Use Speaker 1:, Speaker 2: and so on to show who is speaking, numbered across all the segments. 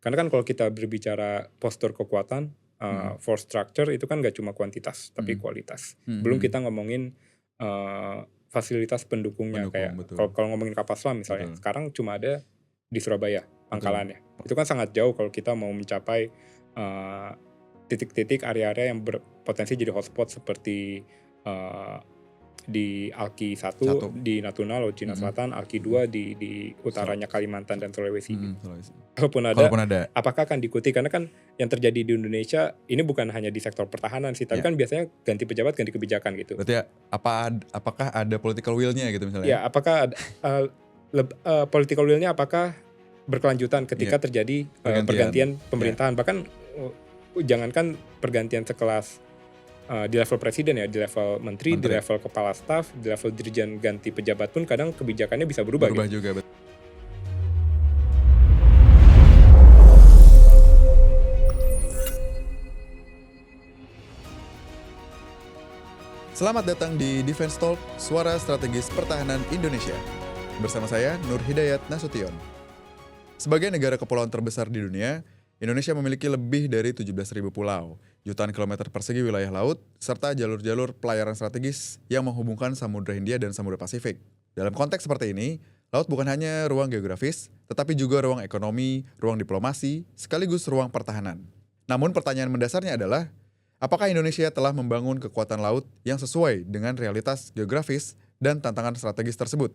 Speaker 1: Karena kan kalau kita berbicara postur kekuatan, force structure itu kan nggak cuma kuantitas, tapi kualitas. Belum kita ngomongin fasilitas pendukungnya,
Speaker 2: Pendukung,
Speaker 1: kayak
Speaker 2: betul.
Speaker 1: kalau ngomongin kapal selam misalnya,
Speaker 2: Betul.
Speaker 1: sekarang cuma ada di Surabaya pangkalannya. Itu kan sangat jauh kalau kita mau mencapai titik-titik area-area yang berpotensi jadi hotspot seperti di Alki 1 di Natuna, Laut Cina Selatan, Alki 2 di utaranya Kalimantan dan Sulawesi. Kalaupun ada, apakah akan diikuti? Karena kan yang terjadi di Indonesia ini bukan hanya di sektor pertahanan sih, tapi kan biasanya ganti pejabat, ganti kebijakan gitu.
Speaker 2: Berarti apakah ada political will-nya gitu misalnya?
Speaker 1: Ya, apakah political will-nya apakah berkelanjutan ketika terjadi pergantian pemerintahan. Bahkan jangankan pergantian sekelas di level presiden ya, di level menteri, di level kepala staf, di level dirjen ganti pejabat pun kadang kebijakannya bisa berubah gitu.
Speaker 2: Juga. Selamat datang di Defense Talk, suara strategis pertahanan Indonesia. Bersama saya, Nur Hidayat Nasution. Sebagai negara kepulauan terbesar di dunia, Indonesia memiliki lebih dari 17.000 pulau, jutaan kilometer persegi wilayah laut, serta jalur-jalur pelayaran strategis yang menghubungkan Samudra Hindia dan Samudra Pasifik. Dalam konteks seperti ini, laut bukan hanya ruang geografis, tetapi juga ruang ekonomi, ruang diplomasi, sekaligus ruang pertahanan. Namun pertanyaan mendasarnya adalah, apakah Indonesia telah membangun kekuatan laut yang sesuai dengan realitas geografis dan tantangan strategis tersebut?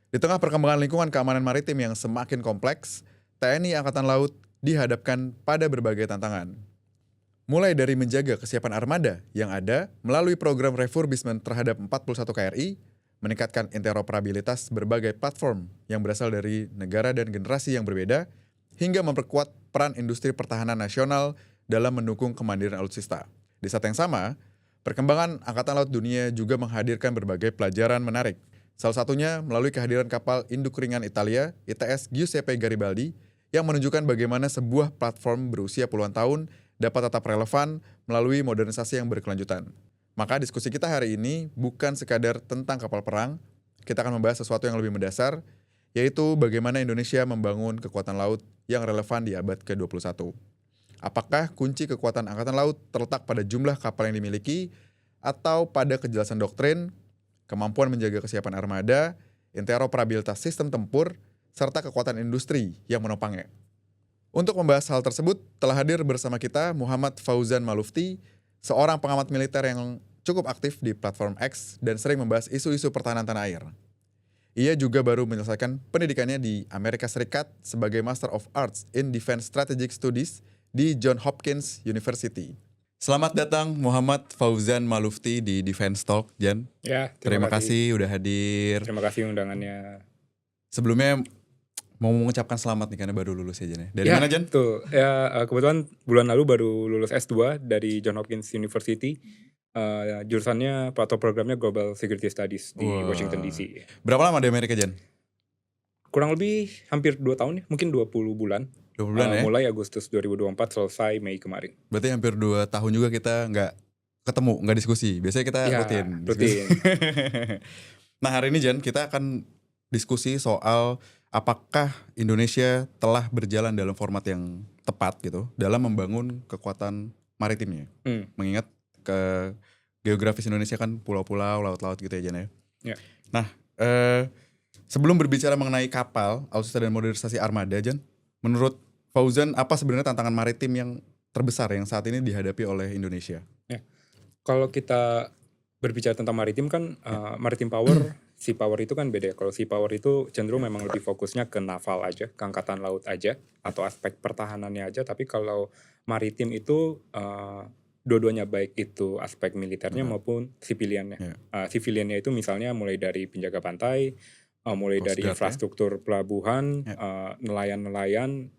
Speaker 2: Di tengah perkembangan lingkungan keamanan maritim yang semakin kompleks, TNI Angkatan Laut dihadapkan pada berbagai tantangan. Mulai dari menjaga kesiapan armada yang ada melalui program refurbishment terhadap 41 KRI, meningkatkan interoperabilitas berbagai platform yang berasal dari negara dan generasi yang berbeda, hingga memperkuat peran industri pertahanan nasional dalam mendukung kemandirian alutsista. Di saat yang sama, perkembangan Angkatan Laut Dunia juga menghadirkan berbagai pelajaran menarik. Salah satunya melalui kehadiran kapal induk ringan Italia, ITS Giuseppe Garibaldi, yang menunjukkan bagaimana sebuah platform berusia puluhan tahun dapat tetap relevan melalui modernisasi yang berkelanjutan. Maka diskusi kita hari ini bukan sekadar tentang kapal perang, kita akan membahas sesuatu yang lebih mendasar, yaitu bagaimana Indonesia membangun kekuatan laut yang relevan di abad ke-21. Apakah kunci kekuatan Angkatan Laut terletak pada jumlah kapal yang dimiliki, atau pada kejelasan doktrin, kemampuan menjaga kesiapan armada, interoperabilitas sistem tempur, serta kekuatan industri yang menopangnya. Untuk membahas hal tersebut, telah hadir bersama kita Muhammad Fauzan Malufti, seorang pengamat militer yang cukup aktif di platform X dan sering membahas isu-isu pertahanan tanah air. Ia juga baru menyelesaikan pendidikannya di Amerika Serikat sebagai Master of Arts in Defense Strategic Studies di Johns Hopkins University. Selamat datang Muhammad Fauzan Malufti di Defense Talk, Jan.
Speaker 1: Ya,
Speaker 2: terima kasih udah hadir.
Speaker 1: Terima kasih undangannya.
Speaker 2: Sebelumnya mau mengucapkan selamat nih karena baru lulus ya Jan. Dari mana Jan?
Speaker 1: Tuh, kebetulan bulan lalu baru lulus S2 dari Johns Hopkins University. Jurusannya atau programnya Global Security Studies di Washington DC.
Speaker 2: Berapa lama di Amerika Jan?
Speaker 1: Kurang lebih hampir 2 tahun ya, mungkin 20 bulan.
Speaker 2: 20 bulan ya?
Speaker 1: Mulai Agustus 2024 selesai Mei kemarin.
Speaker 2: Berarti hampir 2 tahun juga kita nggak ketemu, nggak diskusi. Biasanya kita rutin. Nah hari ini Jan, kita akan diskusi soal apakah Indonesia telah berjalan dalam format yang tepat gitu dalam membangun kekuatan maritimnya. Mengingat ke geografis Indonesia kan pulau-pulau, laut-laut gitu ya Jan ya. Nah, sebelum berbicara mengenai kapal, alutsista dan modernisasi armada Jan, menurut Fauzan apa sebenarnya tantangan maritim yang terbesar yang saat ini dihadapi oleh Indonesia?
Speaker 1: Ya. Kalau kita berbicara tentang maritim kan maritim power, sea power itu kan beda. Kalau sea power itu cenderung memang lebih fokusnya ke naval aja, ke angkatan laut aja, atau aspek pertahanannya aja. Tapi kalau maritim itu dua-duanya, baik itu aspek militernya maupun sipiliannya. Sipiliannya itu misalnya mulai dari penjaga pantai, mulai dari infrastruktur pelabuhan, nelayan-nelayan,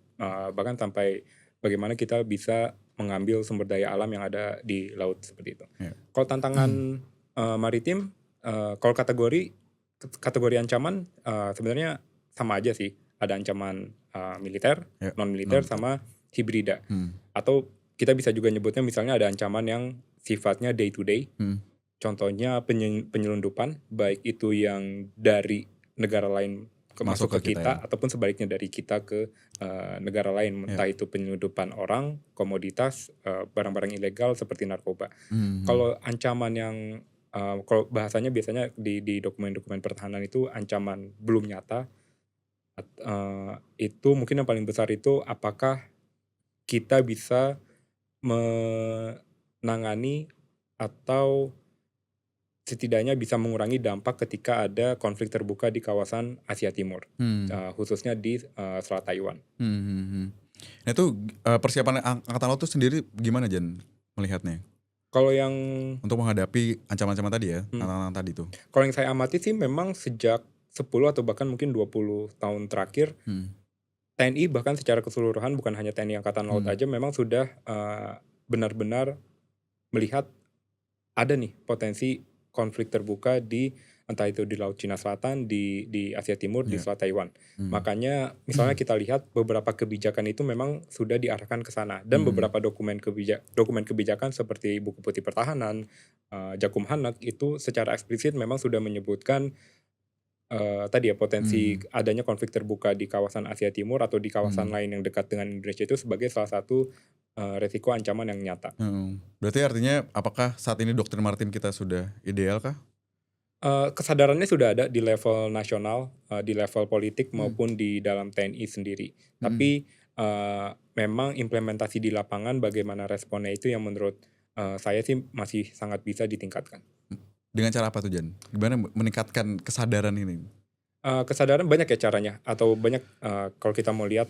Speaker 1: bahkan sampai bagaimana kita bisa mengambil sumber daya alam yang ada di laut seperti itu. Kalau tantangan maritim, kalau kategori ancaman sebenarnya sama aja sih. Ada ancaman militer, non-militer, sama hibrida. Atau kita bisa juga nyebutnya misalnya ada ancaman yang sifatnya day to day. Contohnya penyelundupan, baik itu yang dari negara lain masuk ke
Speaker 2: kita
Speaker 1: kita
Speaker 2: ya.
Speaker 1: ataupun sebaliknya dari kita ke negara lain,
Speaker 2: Ya.
Speaker 1: entah itu penyelundupan orang, komoditas, barang-barang ilegal seperti narkoba.
Speaker 2: Mhm.
Speaker 1: Kalau ancaman yang kalau bahasanya biasanya di dokumen-dokumen pertahanan itu ancaman belum nyata, itu mungkin yang paling besar itu apakah kita bisa menangani atau setidaknya bisa mengurangi dampak ketika ada konflik terbuka di kawasan Asia Timur, khususnya di Selat Taiwan.
Speaker 2: Nah itu persiapan Angkatan Laut itu sendiri gimana Jan melihatnya?
Speaker 1: Kalau yang
Speaker 2: Untuk menghadapi ancaman-ancaman tadi ya,
Speaker 1: Hmm.
Speaker 2: tantangan tadi tuh.
Speaker 1: kalau yang saya amati sih memang sejak 10 atau bahkan mungkin 20 tahun terakhir, TNI bahkan secara keseluruhan, bukan hanya TNI Angkatan Laut aja, memang sudah benar-benar melihat ada nih potensi konflik terbuka di entah itu di Laut Cina Selatan, di Asia Timur, di Selat Taiwan. Makanya misalnya kita lihat beberapa kebijakan itu memang sudah diarahkan ke sana, dan beberapa dokumen kebijakan seperti Buku Putih Pertahanan, Jakumhanak itu secara eksplisit memang sudah menyebutkan tadi ya potensi adanya konflik terbuka di kawasan Asia Timur atau di kawasan lain yang dekat dengan Indonesia itu sebagai salah satu resiko ancaman yang nyata.
Speaker 2: Berarti artinya apakah saat ini doktrin maritim kita sudah ideal kah?
Speaker 1: Kesadarannya sudah ada di level nasional, di level politik maupun di dalam TNI sendiri. Tapi memang implementasi di lapangan bagaimana responnya itu yang menurut saya sih masih sangat bisa ditingkatkan.
Speaker 2: Dengan cara apa tuh Jan? Gimana meningkatkan kesadaran ini?
Speaker 1: Kesadaran banyak ya caranya, atau banyak kalau kita mau lihat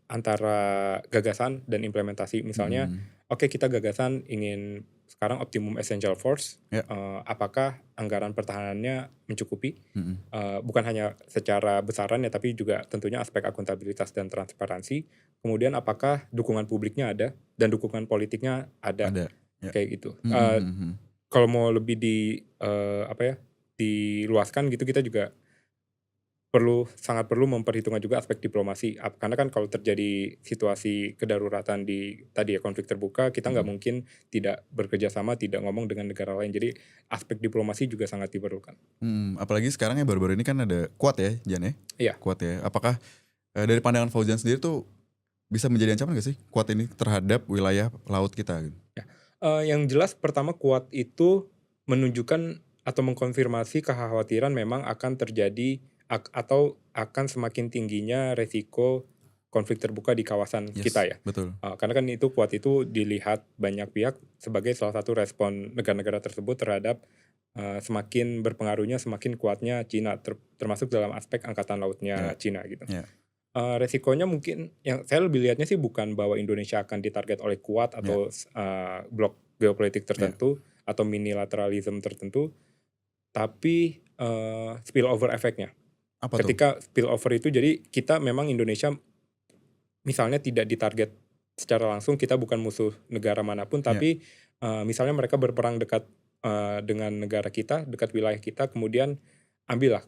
Speaker 1: antara gagasan dan implementasi. Misalnya, oke, kita gagasan ingin sekarang optimum essential force, apakah anggaran pertahanannya mencukupi? Bukan hanya secara besaran ya, tapi juga tentunya aspek akuntabilitas dan transparansi. Kemudian apakah dukungan publiknya ada dan dukungan politiknya ada. Kayak gitu. Kalau mau lebih diluaskan gitu, kita juga sangat perlu memperhitungkan juga aspek diplomasi, karena kan kalau terjadi situasi kedaruratan di tadi ya konflik terbuka, kita nggak mungkin tidak bekerja sama, tidak ngomong dengan negara lain. Jadi aspek diplomasi juga sangat diperlukan.
Speaker 2: Apalagi sekarang ya baru-baru ini kan ada Quad ya Jan ya?
Speaker 1: Iya.
Speaker 2: Quad ya. Apakah dari pandangan Fauzan sendiri tuh bisa menjadi ancaman gak sih Quad ini terhadap wilayah laut kita?
Speaker 1: Ya. Yang jelas pertama, Quad itu menunjukkan atau mengkonfirmasi kekhawatiran memang akan terjadi atau akan semakin tingginya resiko konflik terbuka di kawasan kita ya.
Speaker 2: Betul.
Speaker 1: Karena kan itu Quad itu dilihat banyak pihak sebagai salah satu respon negara-negara tersebut terhadap semakin berpengaruhnya, semakin kuatnya Cina, termasuk dalam aspek angkatan lautnya Cina gitu. Resikonya mungkin yang saya lebih lihatnya sih bukan bahwa Indonesia akan ditarget oleh Quad atau blok geopolitik tertentu atau minilateralisme tertentu, tapi spillover efeknya.
Speaker 2: Apa
Speaker 1: Ketika spillover itu, jadi kita memang Indonesia misalnya tidak ditarget secara langsung, kita bukan musuh negara manapun, tapi misalnya mereka berperang dekat dengan negara kita, dekat wilayah kita, kemudian ambillah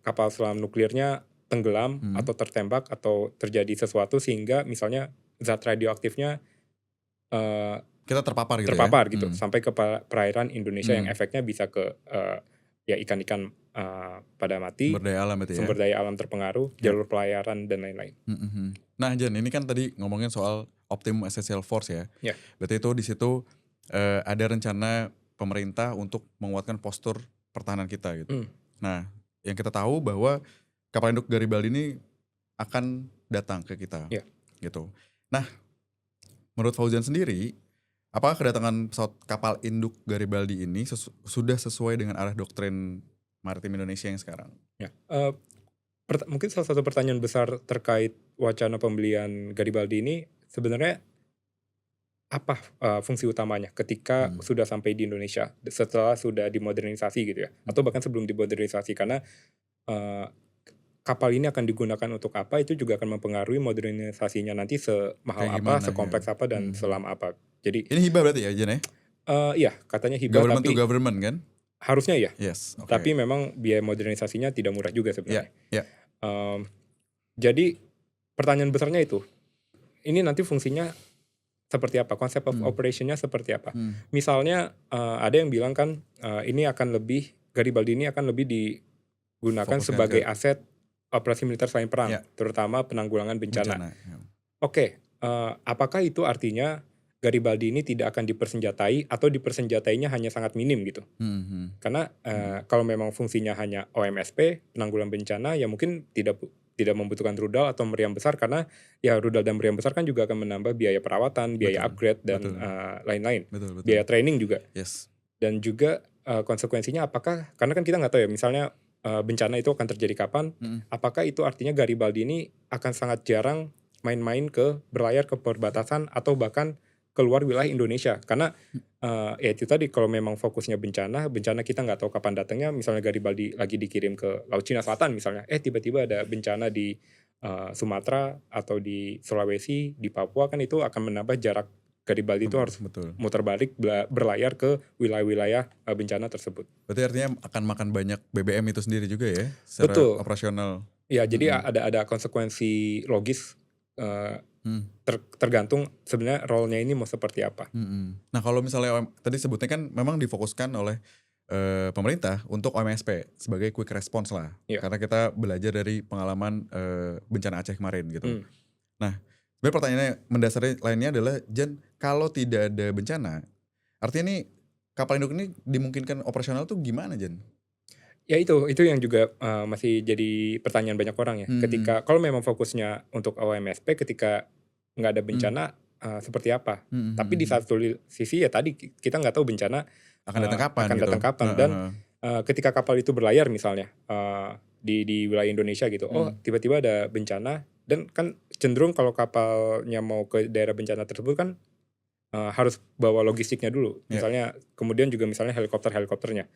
Speaker 1: kapal selam nuklirnya tenggelam atau tertembak atau terjadi sesuatu sehingga misalnya zat radioaktifnya
Speaker 2: kita terpapar
Speaker 1: gitu sampai ke perairan Indonesia yang efeknya bisa ke ikan-ikan pada mati, sumber daya alam terpengaruh, jalur pelayaran dan lain-lain.
Speaker 2: Nah Jan, ini kan tadi ngomongin soal optimum essential force ya. Berarti itu di situ ada rencana pemerintah untuk menguatkan postur pertahanan kita gitu. Nah, yang kita tahu bahwa kapal induk Garibaldi ini akan datang ke kita gitu. Nah, menurut Fauzan sendiri, apakah kedatangan pesawat kapal induk Garibaldi ini sudah sesuai dengan arah doktrin maritim Indonesia yang sekarang?
Speaker 1: Mungkin salah satu pertanyaan besar terkait wacana pembelian Garibaldi ini sebenarnya apa fungsi utamanya ketika sudah sampai di Indonesia setelah sudah dimodernisasi gitu ya, atau bahkan sebelum dimodernisasi, karena kapal ini akan digunakan untuk apa itu juga akan mempengaruhi modernisasinya nanti semahal apa, sekompleks apa, dan selama apa. Jadi
Speaker 2: ini hibah berarti ya Jan ya?
Speaker 1: Iya, katanya hibah,
Speaker 2: government
Speaker 1: tapi
Speaker 2: to government kan?
Speaker 1: Harusnya ya.
Speaker 2: Yes,
Speaker 1: Tapi memang biaya modernisasinya tidak murah juga sebenarnya.
Speaker 2: Jadi
Speaker 1: pertanyaan besarnya itu, ini nanti fungsinya seperti apa, konsep of operationnya seperti apa. Misalnya ada yang bilang kan ini akan lebih, Garibaldi ini akan lebih digunakan sebagai aset operasi militer selain perang,
Speaker 2: Ya,
Speaker 1: terutama penanggulangan bencana.
Speaker 2: bencana. Ya.
Speaker 1: Oke, apakah itu artinya Garibaldi ini tidak akan dipersenjatai atau dipersenjatainya hanya sangat minim gitu?
Speaker 2: Mhm,
Speaker 1: Karena,
Speaker 2: mhm.
Speaker 1: kalau memang fungsinya hanya OMSP, penanggulangan bencana, ya mungkin tidak membutuhkan rudal atau meriam besar karena ya rudal dan meriam besar kan juga akan menambah biaya perawatan, biaya
Speaker 2: Betul,
Speaker 1: upgrade dan,
Speaker 2: betul,
Speaker 1: lain-lain.
Speaker 2: betul, betul.
Speaker 1: Biaya training juga.
Speaker 2: Yes.
Speaker 1: Dan juga, konsekuensinya apakah karena kan kita nggak tahu ya misalnya, bencana itu akan terjadi kapan,
Speaker 2: Mhm.
Speaker 1: apakah itu artinya Garibaldi ini akan sangat jarang main-main berlayar ke perbatasan atau bahkan keluar wilayah Indonesia. Karena, ya itu tadi kalau memang fokusnya bencana, bencana kita nggak tahu kapan datangnya, misalnya Garibaldi lagi dikirim ke Laut Cina Selatan misalnya, tiba-tiba ada bencana di, Sumatera atau di Sulawesi, di Papua, kan itu akan menambah jarak Garibaldi itu harus
Speaker 2: Betul.
Speaker 1: muter balik berlayar ke wilayah-wilayah, bencana tersebut.
Speaker 2: Berarti artinya akan makan banyak BBM itu sendiri juga ya, secara
Speaker 1: Betul.
Speaker 2: operasional?
Speaker 1: Ya, jadi
Speaker 2: Mhm,
Speaker 1: ada konsekuensi logis, eee,
Speaker 2: hmm,
Speaker 1: tergantung sebenarnya role-nya ini mau seperti apa.
Speaker 2: mhm. Nah kalau misalnya tadi sebutnya kan memang difokuskan oleh, pemerintah untuk OMSP sebagai quick response lah,
Speaker 1: Iya.
Speaker 2: karena kita belajar dari pengalaman, bencana Aceh kemarin gitu.
Speaker 1: Mmm.
Speaker 2: Nah, sebenarnya pertanyaannya mendasari lainnya adalah, Jan, kalau tidak ada bencana, artinya nih kapal induk ini dimungkinkan operasional tuh gimana, Jan?
Speaker 1: Ya itu yang juga, masih jadi pertanyaan banyak orang ya.
Speaker 2: Mhm,
Speaker 1: Ketika kalau memang fokusnya untuk OMSP ketika nggak ada
Speaker 2: mmm,
Speaker 1: bencana, seperti apa.
Speaker 2: mhm,
Speaker 1: Tapi
Speaker 2: mhm,
Speaker 1: di
Speaker 2: mhm.
Speaker 1: satu sisi ya tadi kita nggak tahu bencana,
Speaker 2: Akan datang kapan
Speaker 1: akan
Speaker 2: gitu?
Speaker 1: datang kapan
Speaker 2: Heeh,
Speaker 1: dan,
Speaker 2: heeh.
Speaker 1: ketika kapal itu berlayar misalnya, di wilayah Indonesia gitu,
Speaker 2: Mhm,
Speaker 1: tiba-tiba ada bencana dan kan cenderung kalau kapalnya mau ke daerah bencana tersebut kan, harus bawa logistiknya dulu.
Speaker 2: ya,
Speaker 1: Misalnya kemudian juga misalnya helikopternya.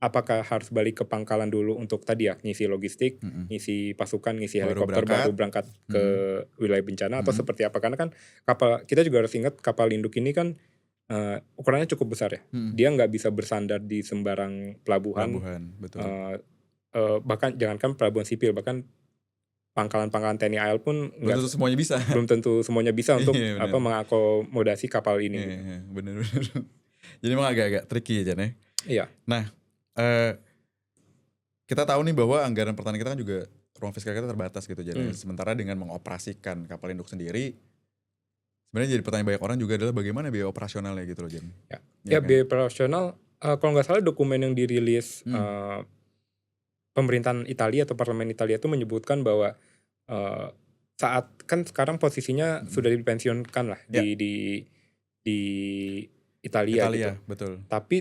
Speaker 1: Apakah harus balik ke pangkalan dulu untuk tadi ya, ngisi logistik,
Speaker 2: mhm.
Speaker 1: ngisi pasukan, ngisi
Speaker 2: Baru
Speaker 1: helikopter, baru
Speaker 2: berangkat,
Speaker 1: berangkat ke
Speaker 2: mhm,
Speaker 1: wilayah bencana atau
Speaker 2: mhm,
Speaker 1: seperti apa? Karena kan kapal kita juga harus ingat kapal induk ini kan, ukurannya cukup besar ya.
Speaker 2: mhm.
Speaker 1: Dia nggak bisa bersandar di sembarang pelabuhan,
Speaker 2: Pelabuhan, betul.
Speaker 1: eee bahkan jangankan pelabuhan sipil, bahkan pangkalan-pangkalan TNI AL pun
Speaker 2: Belum tentu semuanya bisa.
Speaker 1: belum tentu semuanya bisa untuk
Speaker 2: Iya bener.
Speaker 1: mengakomodasi kapal
Speaker 2: Iya,
Speaker 1: ini gitu.
Speaker 2: iya, bener, bener. Jadi emang agak-agak tricky ya, Jan, ya.
Speaker 1: Iya,
Speaker 2: Nah, eee, kita tahu nih bahwa anggaran pertahanan kita kan juga ruang fiskal kita terbatas gitu, Jan, ya.
Speaker 1: mmm,
Speaker 2: Sementara dengan mengoperasikan kapal induk sendiri, sebenarnya jadi pertanyaan banyak orang juga adalah bagaimana biaya operasionalnya gitu loh, Jan.
Speaker 1: ya.
Speaker 2: Iya
Speaker 1: Ya
Speaker 2: kan?
Speaker 1: biaya operasional, kalau nggak salah dokumen yang dirilis,
Speaker 2: Mmm,
Speaker 1: pemerintahan Italia atau parlemen Italia itu menyebutkan bahwa, eee, saat kan sekarang posisinya
Speaker 2: mhm.
Speaker 1: sudah dipensiunkan lah
Speaker 2: Ya,
Speaker 1: di Italia gitu.
Speaker 2: Italia, betul.
Speaker 1: Tapi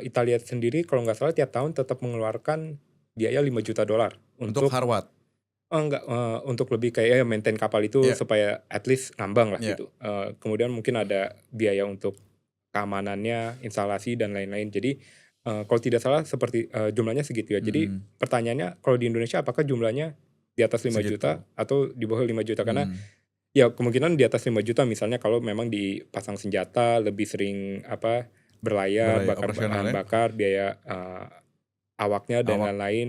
Speaker 1: Italia sendiri kalau nggak salah tiap tahun tetap mengeluarkan biaya $5 juta
Speaker 2: Untuk
Speaker 1: untuk
Speaker 2: Harwat.
Speaker 1: enggak, untuk lebih kayak ya maintain kapal itu
Speaker 2: Iya,
Speaker 1: supaya at least ngambang lah
Speaker 2: iya.
Speaker 1: gitu. Kemudian mungkin ada biaya untuk keamanannya, instalasi dan lain-lain. Jadi, kalau tidak salah seperti, jumlahnya segitu ya. Jadi
Speaker 2: Mhm,
Speaker 1: pertanyaannya kalau di Indonesia apakah jumlahnya di atas 5 juta
Speaker 2: segitu.
Speaker 1: atau di bawah 5 juta? Karena
Speaker 2: Mhm,
Speaker 1: ya kemungkinan di atas 5 juta misalnya kalau memang dipasang senjata, lebih sering berlayar,
Speaker 2: balai
Speaker 1: bakar
Speaker 2: operasional
Speaker 1: bahan
Speaker 2: ya,
Speaker 1: bakar, biaya, awaknya dan
Speaker 2: awak.
Speaker 1: lain-lain.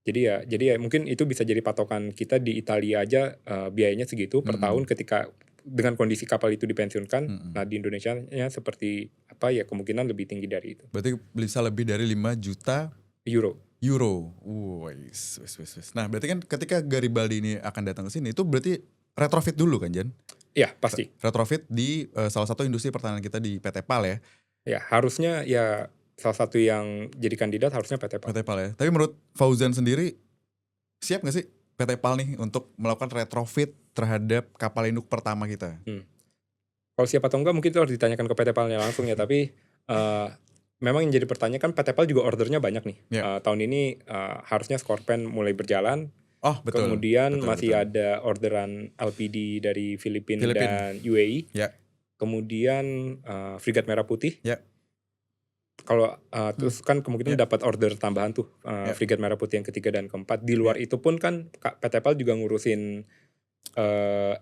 Speaker 1: Jadi ya mungkin itu bisa jadi patokan kita di Italia aja, biayanya segitu per tahun
Speaker 2: Mhm,
Speaker 1: ketika dengan kondisi kapal itu dipensiunkan.
Speaker 2: mhm.
Speaker 1: Nah di Indonesianya seperti apa ya, kemungkinan lebih tinggi dari itu,
Speaker 2: Berarti bisa lebih dari 5 juta
Speaker 1: euro.
Speaker 2: euro. Wis, wis, wis, wis. Nah, berarti kan ketika Garibaldi ini akan datang ke sini, itu berarti retrofit dulu kan, Jan?
Speaker 1: Iya pasti,
Speaker 2: Retrofit di, salah satu industri pertahanan kita di PT PAL ya,
Speaker 1: ya harusnya ya salah satu yang jadi kandidat harusnya PT PAL.
Speaker 2: PT PAL ya. Tapi menurut Fauzan sendiri, siap nggak sih PT PAL nih untuk melakukan retrofit terhadap kapal induk pertama kita?
Speaker 1: Mmm. Kalau siap atau enggak mungkin itu harus ditanyakan ke PT PAL-nya langsung ya, tapi, eee, memang yang jadi pertanyaan kan PT PAL juga ordernya banyak nih.
Speaker 2: Ya.
Speaker 1: Tahun ini, harusnya Scorpene mulai berjalan.
Speaker 2: Oh, betul,
Speaker 1: Kemudian
Speaker 2: betul,
Speaker 1: masih
Speaker 2: betul.
Speaker 1: ada orderan LPD dari Filipina
Speaker 2: Filipin,
Speaker 1: dan UAE.
Speaker 2: ya,
Speaker 1: Kemudian, Fregat Merah Putih.
Speaker 2: ya,
Speaker 1: Kalau,
Speaker 2: hmm,
Speaker 1: terus kan kemungkinan
Speaker 2: ya,
Speaker 1: dapat order tambahan tuh,
Speaker 2: ya,
Speaker 1: Fregat Merah Putih yang ketiga dan keempat. Di
Speaker 2: ya,
Speaker 1: luar itu pun kan PT PAL juga ngurusin,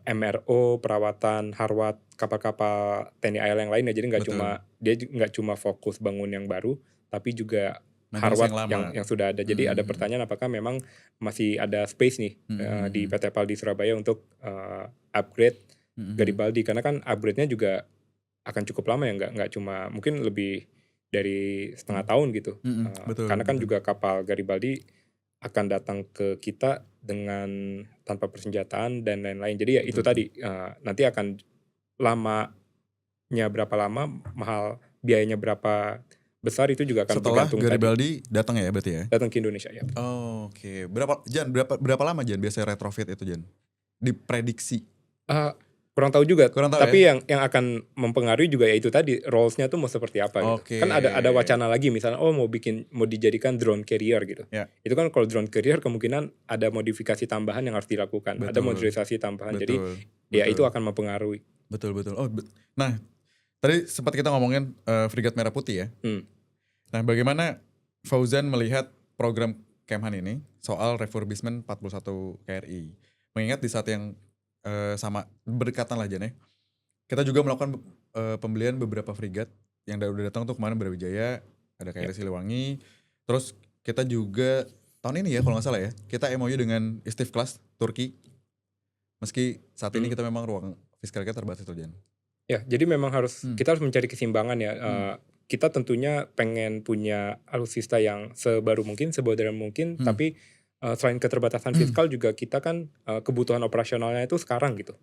Speaker 1: MRO, perawatan, Harwat, kapal-kapal TNI AL yang lain ya. Jadi
Speaker 2: betul.
Speaker 1: nggak cuma fokus bangun yang baru, tapi juga
Speaker 2: Maintenance yang
Speaker 1: Harwat
Speaker 2: lama.
Speaker 1: yang sudah ada. Jadi
Speaker 2: Mhm,
Speaker 1: ada
Speaker 2: mhm,
Speaker 1: pertanyaan apakah memang masih ada space nih,
Speaker 2: mhm, mhm,
Speaker 1: di
Speaker 2: mhm,
Speaker 1: PT PAL di Surabaya untuk, upgrade
Speaker 2: mhm, mhm,
Speaker 1: Garibaldi. Karena kan upgrade-nya juga akan cukup lama ya, nggak cuma mungkin lebih dari setengah
Speaker 2: mhm,
Speaker 1: tahun gitu.
Speaker 2: mhm, betul,
Speaker 1: Karena kan
Speaker 2: betul.
Speaker 1: juga kapal Garibaldi, akan datang ke kita dengan tanpa persenjataan dan lain-lain. Jadi ya itu
Speaker 2: Betul.
Speaker 1: tadi nanti akan lamanya berapa lama, mahal biayanya berapa besar itu juga akan
Speaker 2: Setelah
Speaker 1: bergantung tadi
Speaker 2: Garibaldi datang ya berarti ya?
Speaker 1: datang ke Indonesia ya.
Speaker 2: Oke, berapa lama Jan biasanya retrofit itu Jan? Diprediksi?
Speaker 1: Kurang tahu juga,
Speaker 2: Kurang tahu
Speaker 1: tapi
Speaker 2: ya?
Speaker 1: yang akan mempengaruhi juga ya itu tadi roles-nya tuh mau seperti apa gitu.
Speaker 2: Oke.
Speaker 1: Kan ada wacana lagi misalnya mau dijadikan drone carrier gitu.
Speaker 2: Ya.
Speaker 1: Itu kan kalau drone carrier kemungkinan ada modifikasi tambahan yang harus dilakukan, ada
Speaker 2: Betul.
Speaker 1: modernisasi tambahan. Jadi
Speaker 2: Betul.
Speaker 1: ya itu akan mempengaruhi.
Speaker 2: Betul. Nah, tadi sempat kita ngomongin Frigat Merah Putih ya. Nah, bagaimana Fauzan melihat program Kemhan ini soal refurbishment 41 KRI? Mengingat di saat yang sama berdekatan lah Jan ya. Kita juga melakukan pembelian beberapa frigat yang udah datang tuh kemarin Brawijaya, ada KRI Siliwangi. Terus kita juga tahun ini ya kalau nggak salah ya, kita MOU dengan Istiqlal Turki. Meski saat ini kita memang ruang fiskal kita terbatas tuh Jan.
Speaker 1: Ya, jadi memang kita harus mencari keseimbangan ya. Kita tentunya pengen punya alutsista yang sebaru mungkin, semodern mungkin, tapi selain keterbatasan fiskal juga kita kan kebutuhan operasionalnya itu sekarang gitu.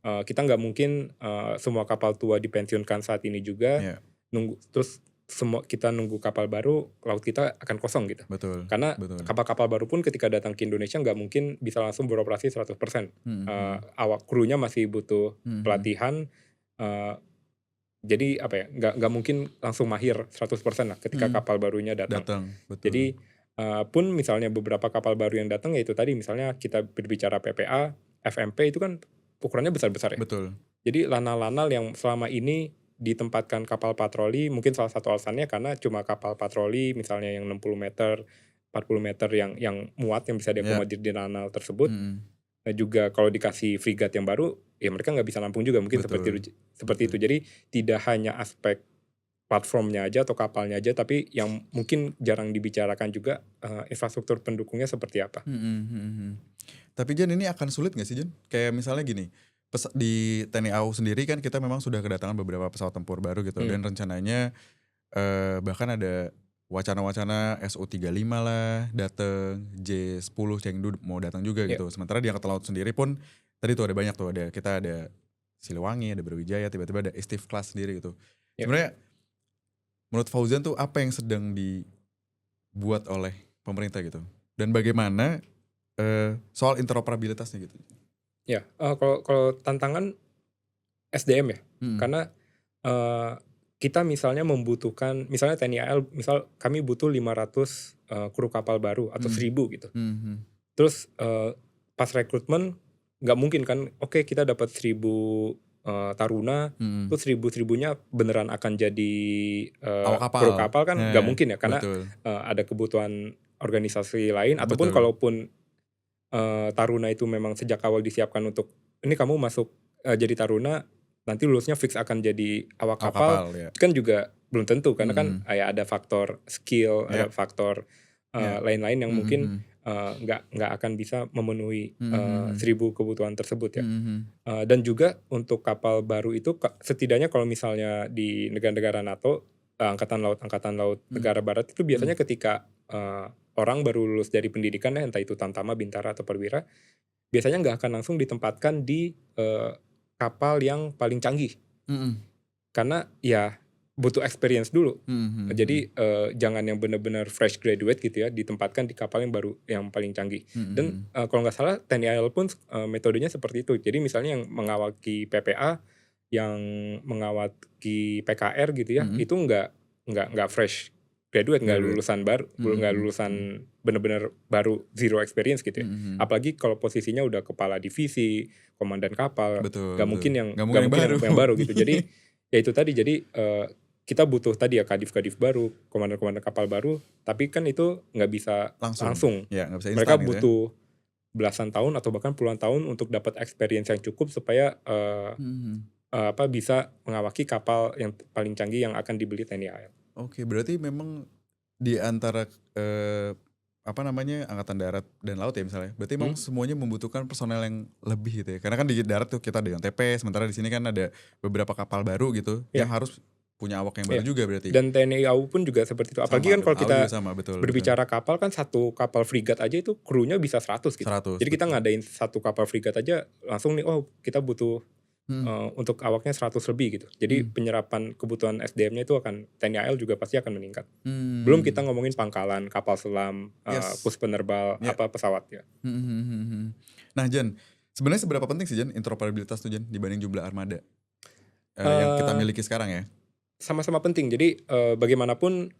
Speaker 1: Kita nggak mungkin semua kapal tua dipensiunkan saat ini juga, terus kita nunggu kapal baru, laut kita akan kosong gitu. Karena kapal-kapal baru pun ketika datang ke Indonesia nggak mungkin bisa langsung beroperasi 100%. Awak krunya masih butuh pelatihan. Jadi apa ya, nggak mungkin langsung mahir 100% lah ketika kapal barunya datang. Jadi pun misalnya beberapa kapal baru yang datang ya itu tadi misalnya kita berbicara PPA, FMP itu kan ukurannya besar-besar ya. Jadi lanal-lanal yang selama ini ditempatkan kapal patroli mungkin salah satu alasannya karena cuma kapal patroli misalnya yang 60 meter, 40 meter yang muat yang bisa diakomodir di lanal tersebut. Nah juga kalau dikasih frigat yang baru ya mereka nggak bisa nampung juga mungkin seperti itu. Jadi tidak hanya aspek platformnya aja atau kapalnya aja, tapi yang mungkin jarang dibicarakan juga infrastruktur pendukungnya seperti apa.
Speaker 2: Tapi Jan ini akan sulit nggak sih Jan? Kayak misalnya gini, di TNI AU sendiri kan kita memang sudah kedatangan beberapa pesawat tempur baru gitu, dan rencananya bahkan ada wacana-wacana SU-35 lah datang, J-10 Chengdu mau datang juga gitu. Sementara di Angkatan Laut sendiri pun tadi tuh ada banyak tuh, kita ada Siliwangi, ada Brawijaya, tiba-tiba ada Istiqlal sendiri gitu. Sebenarnya menurut Fauzan tuh apa yang sedang dibuat oleh pemerintah gitu? Dan bagaimana soal interoperabilitasnya gitu?
Speaker 1: Ya, kalau tantangan SDM ya, karena kita misalnya membutuhkan, misalnya TNI AL, misal kami butuh 500 kru kapal baru atau 1000 gitu. Terus pas rekrutmen nggak mungkin kan, oke kita dapat 1000 taruna, terus 1000-1000-nya beneran akan jadi kru kapal kan nggak mungkin ya, karena ada kebutuhan organisasi lain, ataupun kalaupun taruna itu memang sejak awal disiapkan untuk ini kamu masuk jadi taruna, nanti lulusnya fix akan jadi awak kapal kan juga belum tentu, karena kan ada faktor skill, ada faktor lain-lain yang mungkin nggak akan bisa memenuhi 1000 kebutuhan tersebut ya. Dan juga untuk kapal baru itu setidaknya kalau misalnya di negara-negara NATO, angkatan laut negara barat itu biasanya ketika orang baru lulus dari pendidikan ya, entah itu Tamtama, Bintara atau Perwira, biasanya nggak akan langsung ditempatkan di kapal yang paling canggih, karena ya butuh experience dulu. Jadi jangan yang benar-benar fresh graduate gitu ya ditempatkan di kapal yang baru yang paling canggih. Dan kalau nggak salah TNI AL pun metodenya seperti itu. Jadi misalnya yang mengawaki PPA, yang mengawaki PKR gitu ya, itu nggak fresh graduate, nggak lulusan baru, nggak lulusan benar-benar baru, zero experience gitu ya. Apalagi kalau posisinya udah kepala divisi, komandan kapal, nggak mungkin yang baru gitu. Jadi ya itu tadi, jadi kita butuh tadi ya kadif baru, komandan kapal baru, tapi kan itu nggak bisa langsung.
Speaker 2: Ya, gak bisa
Speaker 1: mereka
Speaker 2: instan
Speaker 1: butuh
Speaker 2: gitu ya.
Speaker 1: Belasan tahun atau bahkan puluhan tahun untuk dapat experience yang cukup supaya bisa mengawaki kapal yang paling canggih yang akan dibeli TNI AL.
Speaker 2: Oke, berarti memang di antara angkatan darat dan laut ya misalnya, berarti memang semuanya membutuhkan personel yang lebih gitu ya. Karena kan di darat tuh kita ada yang TP, sementara di sini kan ada beberapa kapal baru gitu yang harus punya awak yang
Speaker 1: Iya.
Speaker 2: baru juga berarti.
Speaker 1: Dan TNI AU pun juga seperti itu. Apalagi
Speaker 2: Sama,
Speaker 1: kan kalau
Speaker 2: AU
Speaker 1: kita
Speaker 2: juga sama, betul.
Speaker 1: berbicara kapal kan satu kapal frigat aja itu krunya bisa 100 gitu.
Speaker 2: 100,
Speaker 1: Jadi kita
Speaker 2: betul.
Speaker 1: ngadain satu kapal frigat aja langsung nih, oh kita butuh untuk awaknya 100 lebih gitu. Jadi penyerapan kebutuhan SDM-nya itu akan TNI AL juga pasti akan meningkat. Belum kita ngomongin pangkalan, kapal selam,
Speaker 2: Yes.
Speaker 1: pus penerbal,
Speaker 2: Ya.
Speaker 1: pesawat ya.
Speaker 2: Nah Jan, sebenarnya seberapa penting sih Jan interoperabilitas tuh Jan dibanding jumlah armada yang kita miliki sekarang ya?
Speaker 1: Sama-sama penting. Jadi bagaimanapun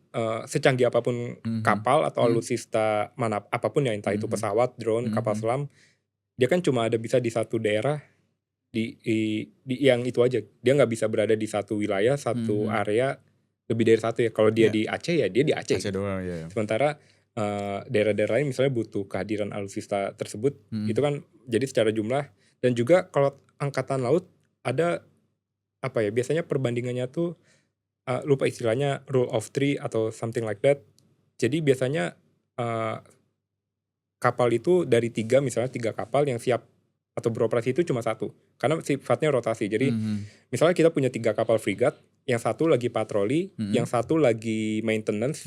Speaker 1: secanggih apapun kapal atau alutsista mana apapun ya, entah itu pesawat, drone, kapal selam, dia kan cuma ada bisa di satu daerah di yang itu aja. Dia nggak bisa berada di satu wilayah, satu area lebih dari satu ya. Kalau dia di Aceh ya dia di Aceh.
Speaker 2: Aceh doang ya.
Speaker 1: Sementara daerah-daerah lain misalnya butuh kehadiran alutsista tersebut, itu kan jadi secara jumlah. Dan juga kalau angkatan laut ada apa ya, biasanya perbandingannya tuh lupa istilahnya rule of three atau something like that. Jadi biasanya kapal itu dari misalnya tiga kapal yang siap atau beroperasi itu cuma satu, karena sifatnya rotasi. Jadi misalnya kita punya 3 kapal frigat, yang satu lagi patroli, yang satu lagi maintenance,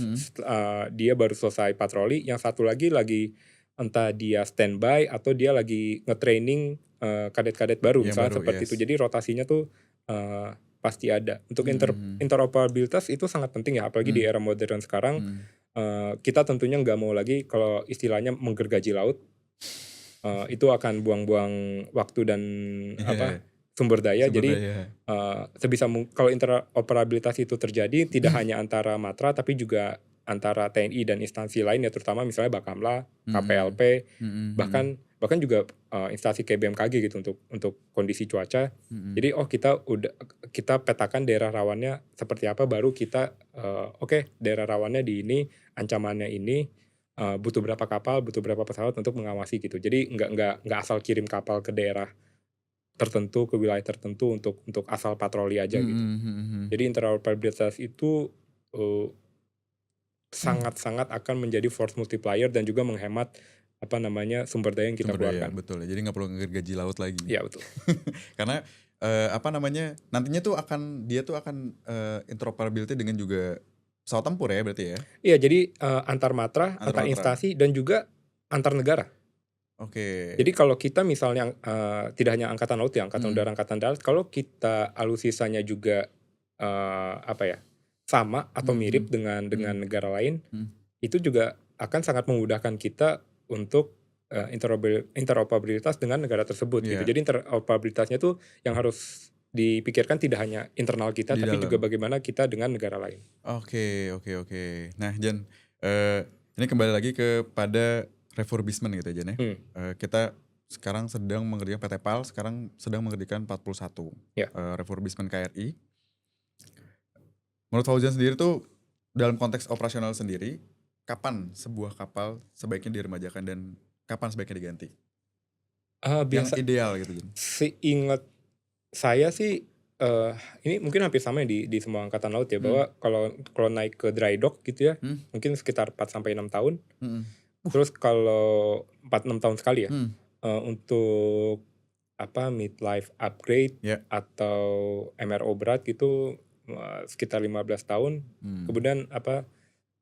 Speaker 1: dia baru selesai patroli, yang satu lagi entah dia standby atau dia lagi nge-training kadet-kadet baru, misalnya seperti itu. Jadi rotasinya tuh pasti ada. Untuk interoperabilitas itu sangat penting ya, apalagi di era modern sekarang. Kita tentunya nggak mau lagi kalau istilahnya menggergaji laut. Itu akan buang-buang waktu dan sumber daya. Jadi sebisa kalau interoperabilitas itu terjadi tidak hanya antara Matra tapi juga antara TNI dan instansi lain ya, terutama misalnya Bakamla, KPLP, bahkan juga instansi kayak BMKG gitu untuk kondisi cuaca. Jadi kita petakan daerah rawannya seperti apa, baru kita oke, daerah rawannya di ini, ancamannya ini, butuh berapa kapal, butuh berapa pesawat untuk mengawasi gitu. Jadi nggak asal kirim kapal ke daerah tertentu, ke wilayah tertentu untuk asal patroli aja gitu. Jadi interoperabilitas itu sangat-sangat akan menjadi force multiplier dan juga menghemat sumber daya yang kita keluarkan.
Speaker 2: Betul ya. Jadi nggak perlu ngergaji laut lagi.
Speaker 1: Iya betul.
Speaker 2: Karena nantinya tuh dia tuh akan interoperability dengan juga pesawat tempur ya berarti ya?
Speaker 1: Iya, jadi antar matra, antar instansi, dan juga antar negara.
Speaker 2: Oke.
Speaker 1: Jadi kalau kita misalnya tidak hanya angkatan laut ya, angkatan udara, angkatan darat, kalau kita alutsistanya juga sama atau mirip dengan negara lain, itu juga akan sangat memudahkan kita untuk interoperabilitas dengan negara tersebut gitu. Jadi interoperabilitasnya tuh yang harus dipikirkan tidak hanya internal kita, tapi juga bagaimana kita dengan negara lain.
Speaker 2: Oke. Nah Jan, ini kembali lagi kepada refurbishment gitu Jan ya. Kita sekarang sedang mengerjakan PT PAL, sekarang sedang mengerjakan 41 refurbishment KRI. Menurut Fauzan sendiri tuh dalam konteks operasional sendiri, kapan sebuah kapal sebaiknya diremajakan dan kapan sebaiknya diganti? Yang ideal gitu Jan.
Speaker 1: Seingat saya sih ini mungkin hampir sama di semua angkatan laut ya, bahwa kalau naik ke dry dock gitu ya, mungkin sekitar 4-6 tahun. Terus kalau 4-6 tahun sekali ya, untuk mid-life upgrade atau MRO berat gitu sekitar 15 tahun. Kemudian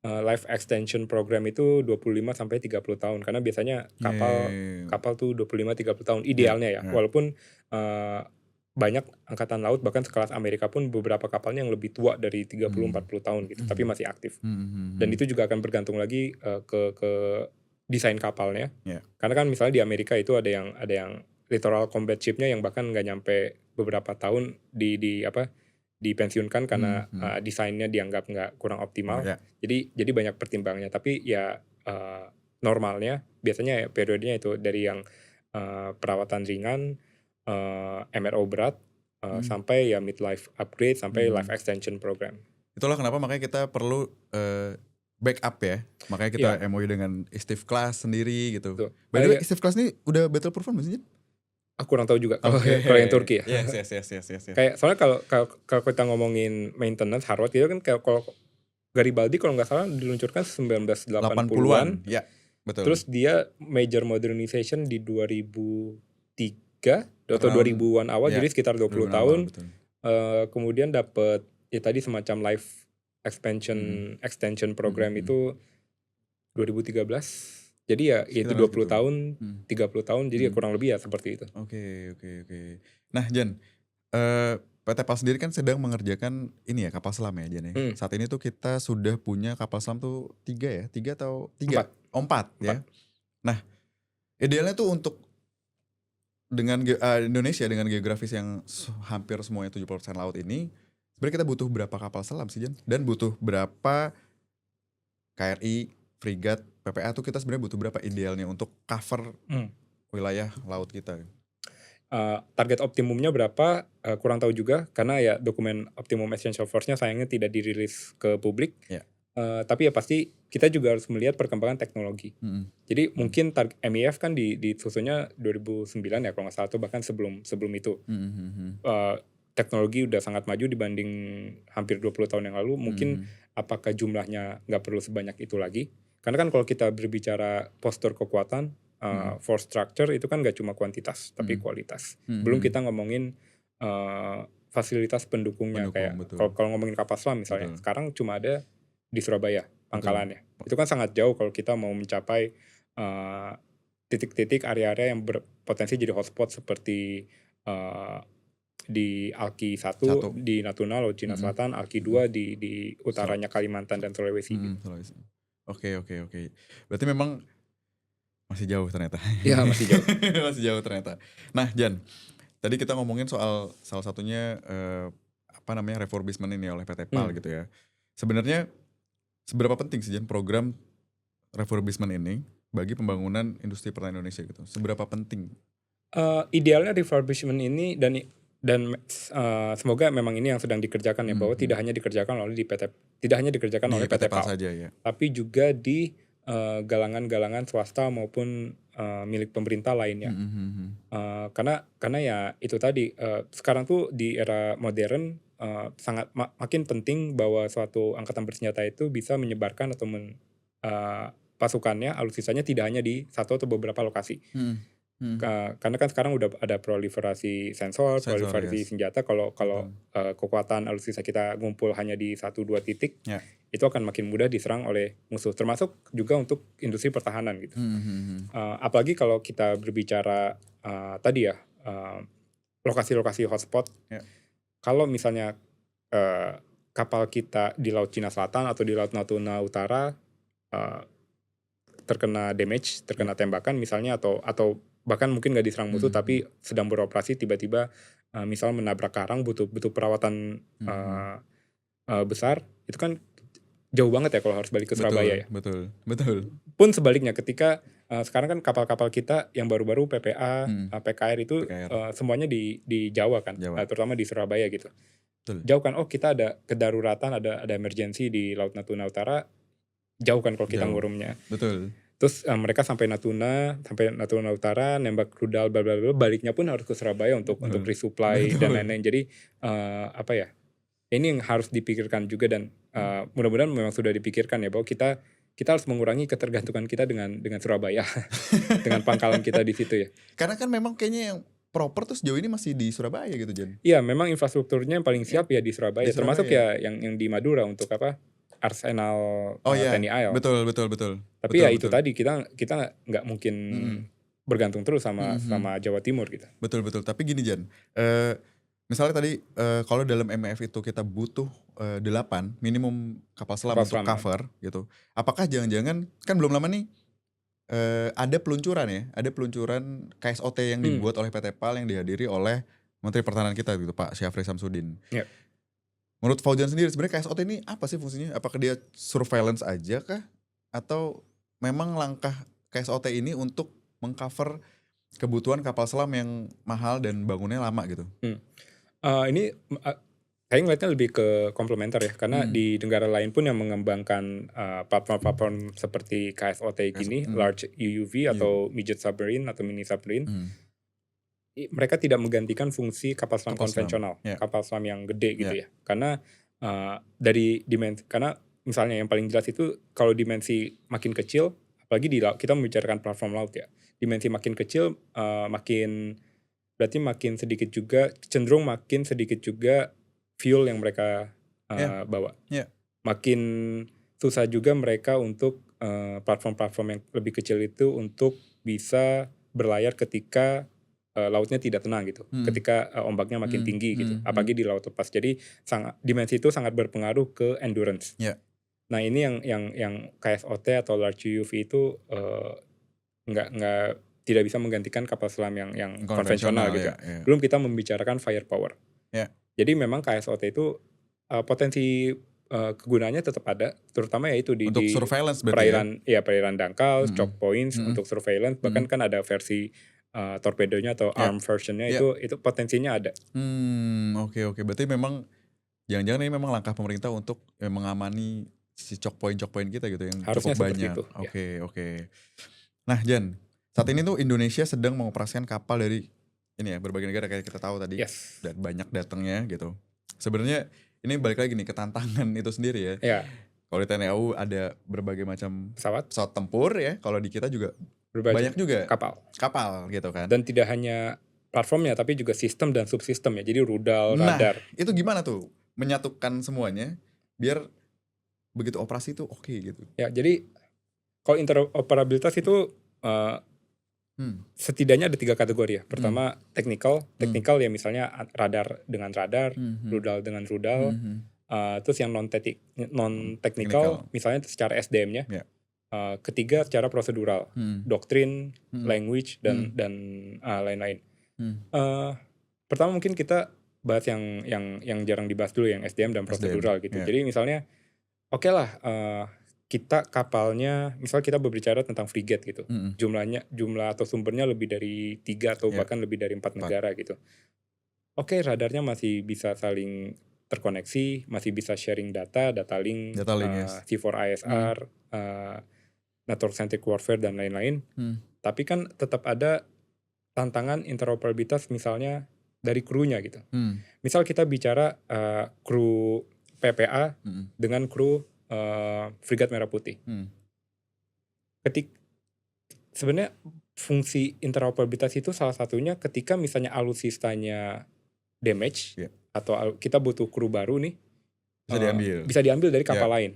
Speaker 1: life extension program itu 25-30 tahun, karena biasanya kapal tuh 25-30 tahun idealnya ya. Walaupun banyak angkatan laut bahkan sekelas Amerika pun beberapa kapalnya yang lebih tua dari 30-40 tahun gitu, tapi masih aktif. Dan itu juga akan bergantung lagi ke desain kapalnya. Karena kan misalnya di Amerika itu ada yang littoral combat ship-nya yang bahkan nggak nyampe beberapa tahun dipensiunkan karena desainnya dianggap nggak kurang optimal. Jadi banyak pertimbangannya. Tapi ya normalnya biasanya periodenya itu dari yang perawatan ringan, MRO berat, sampai ya midlife upgrade, sampai life extension program.
Speaker 2: Itulah kenapa makanya kita perlu backup ya. Makanya kita MOU dengan Steve Class sendiri gitu. By the way, Steve Class ini udah battle proofan belum sih?
Speaker 1: Aku kurang tahu juga kalau yang Turki ya.
Speaker 2: Yes.
Speaker 1: Kayak soalnya kalau kita ngomongin maintenance hardware itu kan kayak kalau Garibaldi kalau nggak salah diluncurkan 1980-an.
Speaker 2: Ya, betul.
Speaker 1: Terus dia major modernization di 2003 atau 2000-an awal, jadi sekitar 20 tahun. Kemudian dapat ya tadi semacam life extension program itu 2013. Jadi ya itu
Speaker 2: Sekitar
Speaker 1: 20
Speaker 2: segitu.
Speaker 1: tahun, 30 tahun, jadi ya kurang lebih ya seperti itu.
Speaker 2: Oke. Nah Jan, PT PAL sendiri kan sedang mengerjakan ini ya kapal selam ya Jan ya. Saat ini tuh kita sudah punya kapal selam tuh 3 atau 3? 4 ya. Nah idealnya tuh untuk dengan Indonesia dengan geografis yang hampir semuanya 70% laut ini, sebenarnya kita butuh berapa kapal selam sih Jan? Dan butuh berapa KRI, frigat, PPA tuh kita sebenarnya butuh berapa idealnya untuk cover wilayah laut kita?
Speaker 1: Target optimumnya berapa kurang tahu juga, karena ya dokumen optimum essential force-nya sayangnya tidak dirilis ke publik. Tapi ya pasti kita juga harus melihat perkembangan teknologi. Jadi mungkin MEF kan disusunnya 2009 ya kalau nggak salah, atau bahkan sebelum itu. Teknologi udah sangat maju dibanding hampir 20 tahun yang lalu. Mungkin apakah jumlahnya nggak perlu sebanyak itu lagi? Karena kan kalau kita berbicara postur kekuatan, force structure itu kan nggak cuma kuantitas tapi kualitas. Belum kita ngomongin fasilitas pendukungnya. Kayak kalau ngomongin kapal selam misalnya, sekarang cuma ada di Surabaya pangkalannya. Itu kan sangat jauh kalau kita mau mencapai titik-titik area-area yang berpotensi jadi hotspot seperti di Alki 1 di Natuna, Laut Cina Selatan, Alki 2 di utaranya Kalimantan dan Sulawesi.
Speaker 2: Oke. Berarti memang masih jauh ternyata.
Speaker 1: Iya, masih jauh.
Speaker 2: Masih jauh ternyata. Nah Jan, tadi kita ngomongin soal salah satunya refurbishment ini oleh PT PAL gitu ya. Sebenarnya seberapa penting sih Jan program refurbishment ini bagi pembangunan industri pertahanan Indonesia gitu? Seberapa penting?
Speaker 1: Idealnya refurbishment ini dan semoga memang ini yang sedang dikerjakan ya, bahwa tidak hanya dikerjakan oleh PT PAL
Speaker 2: saja ya,
Speaker 1: tapi juga di galangan-galangan swasta maupun milik pemerintah lainnya. Karena ya itu tadi, sekarang tuh di era modern sangat makin penting bahwa suatu angkatan bersenjata itu bisa menyebarkan atau pasukannya, alutsisanya tidak hanya di satu atau beberapa lokasi. Karena kan sekarang udah ada proliferasi sensor proliferasi senjata. Kalau kekuatan alutsista kita ngumpul hanya di 1-2 titik, itu akan makin mudah diserang oleh musuh, termasuk juga untuk industri pertahanan gitu. Apalagi kalau kita berbicara tadi ya, lokasi-lokasi hotspot. Kalau misalnya kapal kita di Laut Cina Selatan atau di Laut Natuna Utara terkena damage, terkena tembakan misalnya, atau bahkan mungkin nggak diserang musuh tapi sedang beroperasi, tiba-tiba misal menabrak karang, butuh perawatan besar, itu kan jauh banget ya kalau harus balik ke Surabaya ya.
Speaker 2: Betul.
Speaker 1: Pun sebaliknya, ketika sekarang kan kapal-kapal kita yang baru-baru PPA, PKR itu semuanya di Jawa kan, terutama di Surabaya gitu. Jauh kan, kita ada kedaruratan, ada emergency di Laut Natuna Utara, jauh kan kalau kita ngurumnya. Terus mereka sampai Natuna Utara, nembak rudal, bla bla bla, baliknya pun harus ke Surabaya untuk resupply dan lain-lain. Jadi ini yang harus dipikirkan juga, dan mudah-mudahan memang sudah dipikirkan ya, bahwa kita harus mengurangi ketergantungan kita dengan Surabaya dengan pangkalan kita di situ ya.
Speaker 2: Karena kan memang kayaknya yang proper tuh sejauh ini masih di Surabaya gitu Jan.
Speaker 1: Iya, memang infrastrukturnya yang paling siap ya di Surabaya, termasuk ya yang di Madura untuk Arsenal TNI AL.
Speaker 2: Betul.
Speaker 1: Tapi ya itu tadi, kita nggak mungkin bergantung terus sama Jawa Timur gitu.
Speaker 2: Betul. Tapi gini Jan, misalnya tadi kalau dalam MEF itu kita butuh 8 minimum kapal selam untuk cover gitu. Apakah jangan-jangan kan belum lama nih ada peluncuran KSOT yang dibuat oleh PT PAL yang dihadiri oleh Menteri Pertahanan kita gitu, Pak Syafri Samsudin. Menurut Fauzan sendiri sebenarnya KSOT ini apa sih fungsinya? Apakah dia surveillance aja kah? Atau memang langkah KSOT ini untuk mengcover kebutuhan kapal selam yang mahal dan bangunnya lama gitu?
Speaker 1: Ini saya ngeliatnya lebih ke komplementer ya, karena di negara lain pun yang mengembangkan platform seperti KSOT gini, large UUV atau midget submarine atau mini submarine, mereka tidak menggantikan fungsi kapal selam konvensional, kapal selam yang gede gitu ya. Karena dari dimensi, karena misalnya yang paling jelas itu kalau dimensi makin kecil, apalagi di laut, kita membicarakan platform laut ya, dimensi makin kecil berarti makin sedikit juga, cenderung makin sedikit juga fuel yang mereka bawa.
Speaker 2: Iya.
Speaker 1: Makin susah juga mereka untuk platform-platform yang lebih kecil itu untuk bisa berlayar ketika lautnya tidak tenang gitu, ketika ombaknya makin tinggi gitu, apalagi di laut lepas. Jadi dimensi itu sangat berpengaruh ke endurance.
Speaker 2: Iya.
Speaker 1: Nah ini yang KSOT atau large UV itu nggak tidak bisa menggantikan kapal selam yang konvensional gitu.
Speaker 2: ya.
Speaker 1: Belum kita membicarakan firepower.
Speaker 2: Ya.
Speaker 1: Jadi memang KSOT itu potensi kegunaannya tetap ada, terutama yaitu
Speaker 2: Untuk
Speaker 1: di
Speaker 2: surveillance berarti ya?
Speaker 1: perairan dangkal, choke points untuk surveillance, bahkan kan ada versi torpedonya atau arm versionnya itu potensinya ada.
Speaker 2: Oke. Berarti memang jangan-jangan ini memang langkah pemerintah untuk mengamani si choke point kita gitu yang
Speaker 1: Harusnya
Speaker 2: cukup
Speaker 1: seperti
Speaker 2: banyak.
Speaker 1: itu,
Speaker 2: Oke. Nah Jan, saat ini tuh Indonesia sedang mengoperasikan kapal dari ini ya berbagai negara kayak kita tahu tadi.
Speaker 1: Yes.
Speaker 2: Dan banyak datangnya gitu. Sebenarnya ini balik lagi nih ke tantangan itu sendiri ya.
Speaker 1: Ya.
Speaker 2: Kalau di TNI AU ada berbagai macam
Speaker 1: pesawat
Speaker 2: tempur ya. Kalau di kita juga banyak juga kapal gitu kan.
Speaker 1: Dan tidak hanya platformnya tapi juga sistem dan subsistem ya. Jadi rudal, radar.
Speaker 2: Itu gimana tuh menyatukan semuanya biar begitu operasi itu oke gitu.
Speaker 1: Ya, jadi kalau interoperabilitas itu setidaknya ada 3 kategori ya. Pertama technical ya misalnya radar dengan radar, rudal dengan rudal. Terus yang non technical misalnya secara SDM-nya. Ketiga secara prosedural, doktrin, language dan lain-lain. Pertama mungkin kita bahas yang jarang dibahas dulu yang SDM dan prosedural gitu. Jadi misalnya oke lah kita kapalnya, misal kita berbicara tentang frigate gitu, jumlah atau sumbernya lebih dari 3 atau bahkan lebih dari 4 negara gitu. Oke, radarnya masih bisa saling terkoneksi, masih bisa sharing data link, C4ISR, network centric warfare dan lain-lain. Tapi kan tetap ada tantangan interoperabilitas misalnya dari krunya gitu. Misal kita bicara kru PPA dengan kru Frigat Merah Putih. Sebenarnya fungsi interoperabilitas itu salah satunya ketika misalnya alutsistanya damage atau kita butuh kru baru nih, bisa diambil dari kapal lain.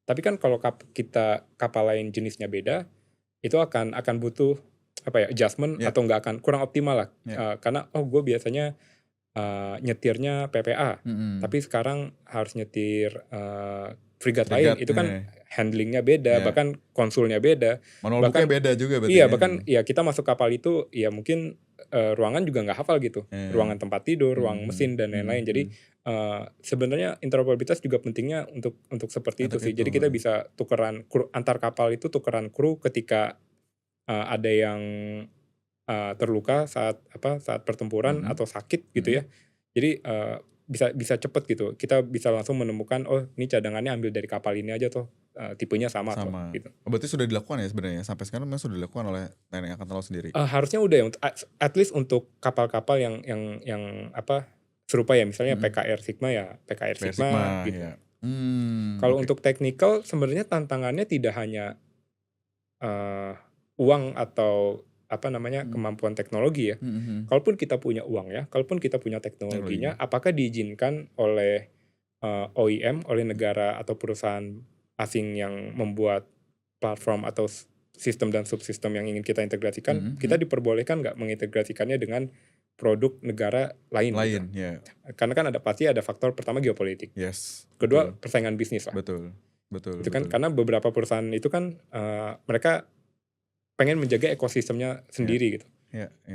Speaker 1: Tapi kan kalau kita kapal lain jenisnya beda, itu akan butuh adjustment atau nggak akan kurang optimal lah. Karena gue biasanya nyetirnya PPA, tapi sekarang harus nyetir frigat lain, itu kan handlingnya beda, bahkan konsulnya beda,
Speaker 2: manual booknya beda juga berarti.
Speaker 1: Iya, bahkan ya kita masuk kapal itu ya mungkin ruangan juga nggak hafal gitu, ruangan tempat tidur, ruang mesin dan lain-lain. Jadi sebenarnya interoperabilitas juga pentingnya untuk seperti itu sih. Jadi kita bisa tukeran kru antar kapal itu, tukeran kru ketika ada yang terluka saat pertempuran atau sakit gitu ya. Jadi bisa cepet gitu. Kita bisa langsung menemukan ini cadangannya ambil dari kapal ini aja tuh, tipenya sama. Gitu.
Speaker 2: Berarti sudah dilakukan ya sebenarnya sampai sekarang memang sudah dilakukan oleh TNI Angkatan Laut sendiri.
Speaker 1: Harusnya udah ya, at least untuk kapal-kapal yang serupa ya, misalnya PKR Sigma ya PKR Sigma gitu. Kalau untuk technical sebenarnya tantangannya tidak hanya uang atau kemampuan teknologi ya. Kalaupun kita punya uang ya, kalaupun kita punya teknologinya, apakah diizinkan oleh OEM, oleh negara atau perusahaan asing yang membuat platform atau sistem dan subsistem yang ingin kita integrasikan, kita diperbolehkan nggak mengintegrasikannya dengan produk negara lain gitu. Karena kan pasti ada faktor pertama geopolitik. Kedua persaingan bisnis lah.
Speaker 2: Betul.
Speaker 1: Itu kan karena beberapa perusahaan itu kan mereka pengen menjaga ekosistemnya sendiri gitu.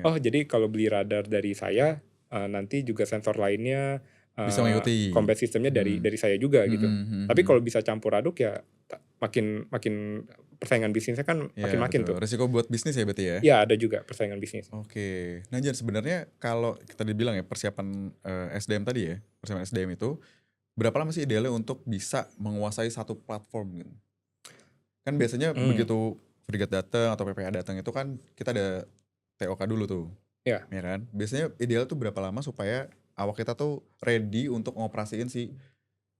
Speaker 1: Jadi kalau beli radar dari saya, nanti juga sensor lainnya
Speaker 2: bisa mengikuti
Speaker 1: combat sistemnya dari saya juga gitu. Tapi kalau bisa campur aduk ya makin persaingan bisnisnya kan makin tuh.
Speaker 2: Risiko buat bisnis ya berarti ya?
Speaker 1: Ya ada juga persaingan bisnis.
Speaker 2: Oke. Nah Jan, sebenarnya kalau kita dibilang ya persiapan SDM tadi ya, persiapan SDM itu berapa lama sih idealnya untuk bisa menguasai satu platform gitu? Kan biasanya begitu Frigat datang atau PPA datang itu kan kita ada TOK dulu tuh. Ya kan? Biasanya ideal tuh berapa lama supaya awak kita tuh ready untuk ngoperasiin si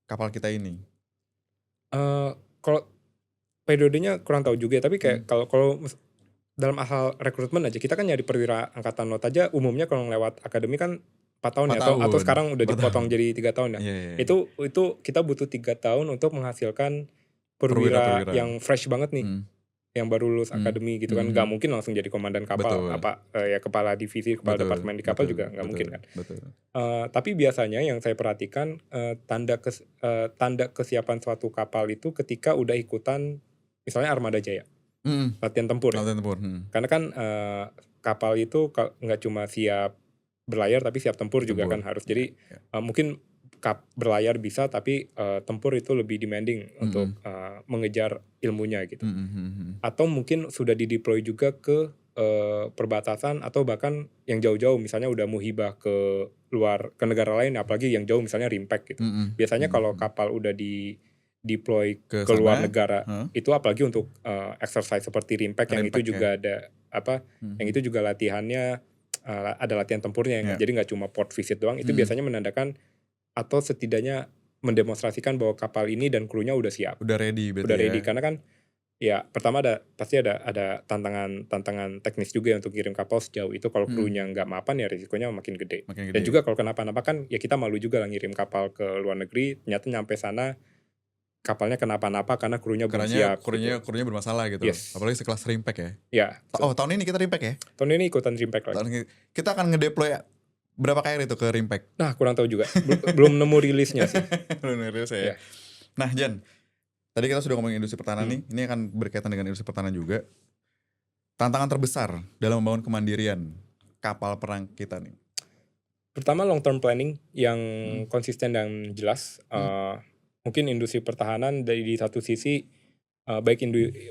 Speaker 2: kapal kita ini?
Speaker 1: Kalau periodenya kurang tahu juga, tapi kayak kalau dalam hal rekrutmen aja, kita kan nyari perwira angkatan laut aja umumnya kalau lewat akademi kan 4 tahun ya
Speaker 2: 4
Speaker 1: atau
Speaker 2: tahun.
Speaker 1: sekarang udah
Speaker 2: 4
Speaker 1: dipotong
Speaker 2: tahun.
Speaker 1: jadi 3 tahun ya.
Speaker 2: Iya, iya.
Speaker 1: Itu kita butuh 3 tahun untuk menghasilkan perwira
Speaker 2: Perwira-perwira.
Speaker 1: yang fresh banget nih, yang baru lulus akademi gitu kan. Nggak mungkin langsung jadi komandan kapal,
Speaker 2: Betul.
Speaker 1: ya kepala divisi, kepala departemen di kapal juga nggak mungkin kan.
Speaker 2: Betul.
Speaker 1: Tapi biasanya yang saya perhatikan tanda kesiapan suatu kapal itu ketika udah ikutan misalnya Armada Jaya, latihan tempur ya.
Speaker 2: Latihan tempur.
Speaker 1: Karena kan kapal itu nggak cuma siap berlayar tapi siap tempur juga kan harus. Jadi mungkin berlayar bisa tapi tempur itu lebih demanding untuk mengejar ilmunya gitu. Atau mungkin sudah dideploy juga ke perbatasan atau bahkan yang jauh-jauh, misalnya udah muhibah ke negara lain, apalagi yang jauh misalnya Rimpak gitu. Biasanya kalau kapal udah deploy ke luar negara itu apalagi untuk exercise seperti Rimpak yang itu juga ada yang itu juga latihannya ada latihan tempurnya yang jadi nggak cuma port visit doang. Itu biasanya menandakan atau setidaknya mendemonstrasikan bahwa kapal ini dan krunya udah siap,
Speaker 2: udah ready
Speaker 1: karena kan ya pertama pasti ada tantangan teknis juga untuk kirim kapal sejauh itu. Kalau krunya nggak mapan ya risikonya makin gede. Dan juga kalau kenapa-napa kan ya kita malu juga lah ngirim kapal ke luar negeri, ternyata nyampe sana kapalnya kenapa-napa karena krunya belum siap.
Speaker 2: Krunya bermasalah gitu. Apalagi sekelas Rimpak ya.
Speaker 1: Ya.
Speaker 2: Tahun ini kita Rimpak ya?
Speaker 1: Tahun ini ikutan Rimpak lagi.
Speaker 2: Kita akan ngedeploy berapa KR itu ke Rimpak?
Speaker 1: Nah, kurang tahu juga. Belum nemu rilisnya sih.
Speaker 2: Belum rilis ya. Nah, Jan, tadi kita sudah ngomongin industri pertahanan nih. Ini akan berkaitan dengan industri pertahanan juga. Tantangan terbesar dalam membangun kemandirian kapal perang kita nih.
Speaker 1: Pertama, long term planning yang konsisten dan jelas. Mungkin industri pertahanan dari satu sisi baik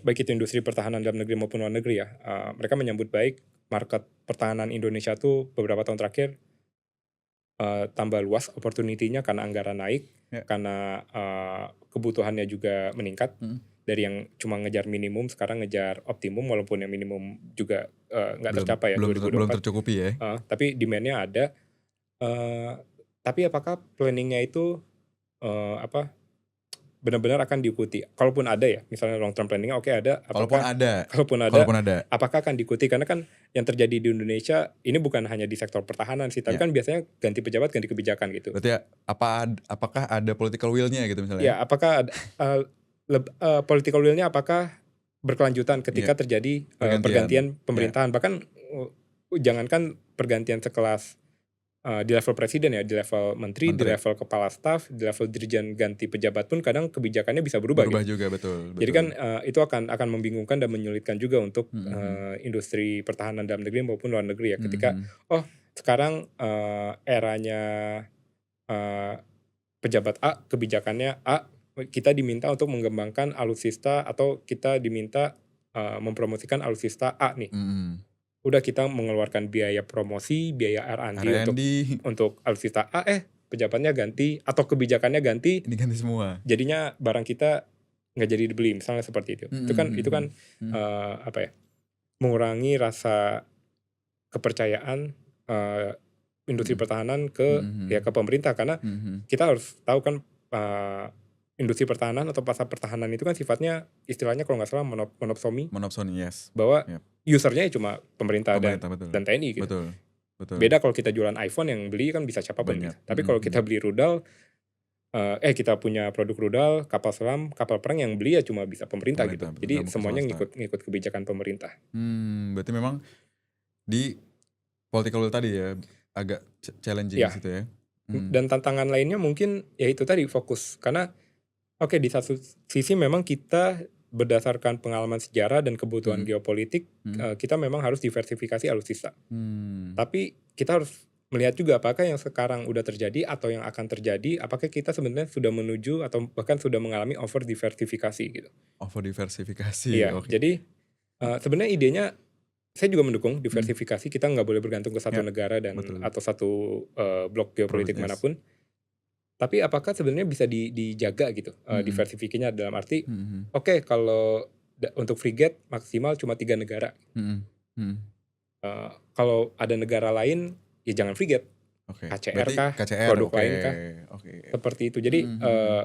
Speaker 1: itu industri pertahanan dalam negeri maupun luar negeri ya, mereka menyambut baik market pertahanan Indonesia tuh beberapa tahun terakhir tambah luas opportunity-nya karena anggaran naik, karena kebutuhannya juga meningkat. Dari yang cuma ngejar minimum sekarang ngejar optimum, walaupun yang minimum juga nggak tercapai ya 2024.
Speaker 2: Belum tercukupi ya.
Speaker 1: Tapi demand-nya ada. Tapi apakah planning-nya itu benar-benar akan diikuti? Kalaupun ada ya, misalnya long term planning-nya oke ada.
Speaker 2: Kalaupun ada,
Speaker 1: apakah akan diikuti? Karena kan yang terjadi di Indonesia ini bukan hanya di sektor pertahanan sih, tapi kan biasanya ganti pejabat, ganti kebijakan gitu.
Speaker 2: Berarti apakah ada political will-nya gitu misalnya?
Speaker 1: Ya, apakah ada political will-nya apakah berkelanjutan ketika terjadi pergantian pemerintahan? Bahkan jangankan pergantian sekelas di level presiden ya, di level menteri, di level kepala staf, di level dirjen ganti pejabat pun kadang kebijakannya bisa berubah gitu.
Speaker 2: Juga betul.
Speaker 1: Jadi kan itu akan membingungkan dan menyulitkan juga untuk industri pertahanan dalam negeri maupun luar negeri ya. Ketika sekarang eranya pejabat A, kebijakannya A, kita diminta untuk mengembangkan alutsista atau kita diminta mempromosikan alutsista A nih. Udah kita mengeluarkan biaya promosi, biaya R&D untuk alutsista A, pejabatnya ganti atau kebijakannya ganti.
Speaker 2: Diganti semua.
Speaker 1: Jadinya barang kita nggak jadi dibeli, misalnya seperti itu. Itu kan mengurangi rasa kepercayaan industri pertahanan ke pemerintah, karena kita harus tahu kan industri pertahanan atau pasar pertahanan itu kan sifatnya istilahnya kalau nggak salah monopsoni,
Speaker 2: yes.
Speaker 1: Bahwa usernya cuma pemerintah dan TNI gitu.
Speaker 2: Betul.
Speaker 1: Beda kalau kita jualan iPhone, yang beli kan bisa siapapun gitu. Tapi kalau kita beli rudal, kita punya produk rudal, kapal selam, kapal perang, yang beli ya cuma bisa pemerintah gitu. Jadi semuanya ngikut kebijakan pemerintah.
Speaker 2: Berarti memang di political will tadi ya agak challenging di situ ya.
Speaker 1: Dan tantangan lainnya mungkin ya itu tadi, fokus. Karena di satu sisi memang kita berdasarkan pengalaman sejarah dan kebutuhan geopolitik, kita memang harus diversifikasi alutsista. Tapi kita harus melihat juga apakah yang sekarang udah terjadi atau yang akan terjadi, apakah kita sebenarnya sudah menuju atau bahkan sudah mengalami over diversifikasi gitu.
Speaker 2: Over diversifikasi.
Speaker 1: Iya. Jadi sebenarnya idenya saya juga mendukung diversifikasi. Kita nggak boleh bergantung ke satu negara dan atau satu blok geopolitik manapun. Tapi apakah sebenarnya bisa dijaga gitu diversifikasinya, dalam arti kalau untuk frigate maksimal cuma 3 negara. Kalau ada negara lain ya jangan frigate, KCR kah, produk lain kah, seperti itu. Jadi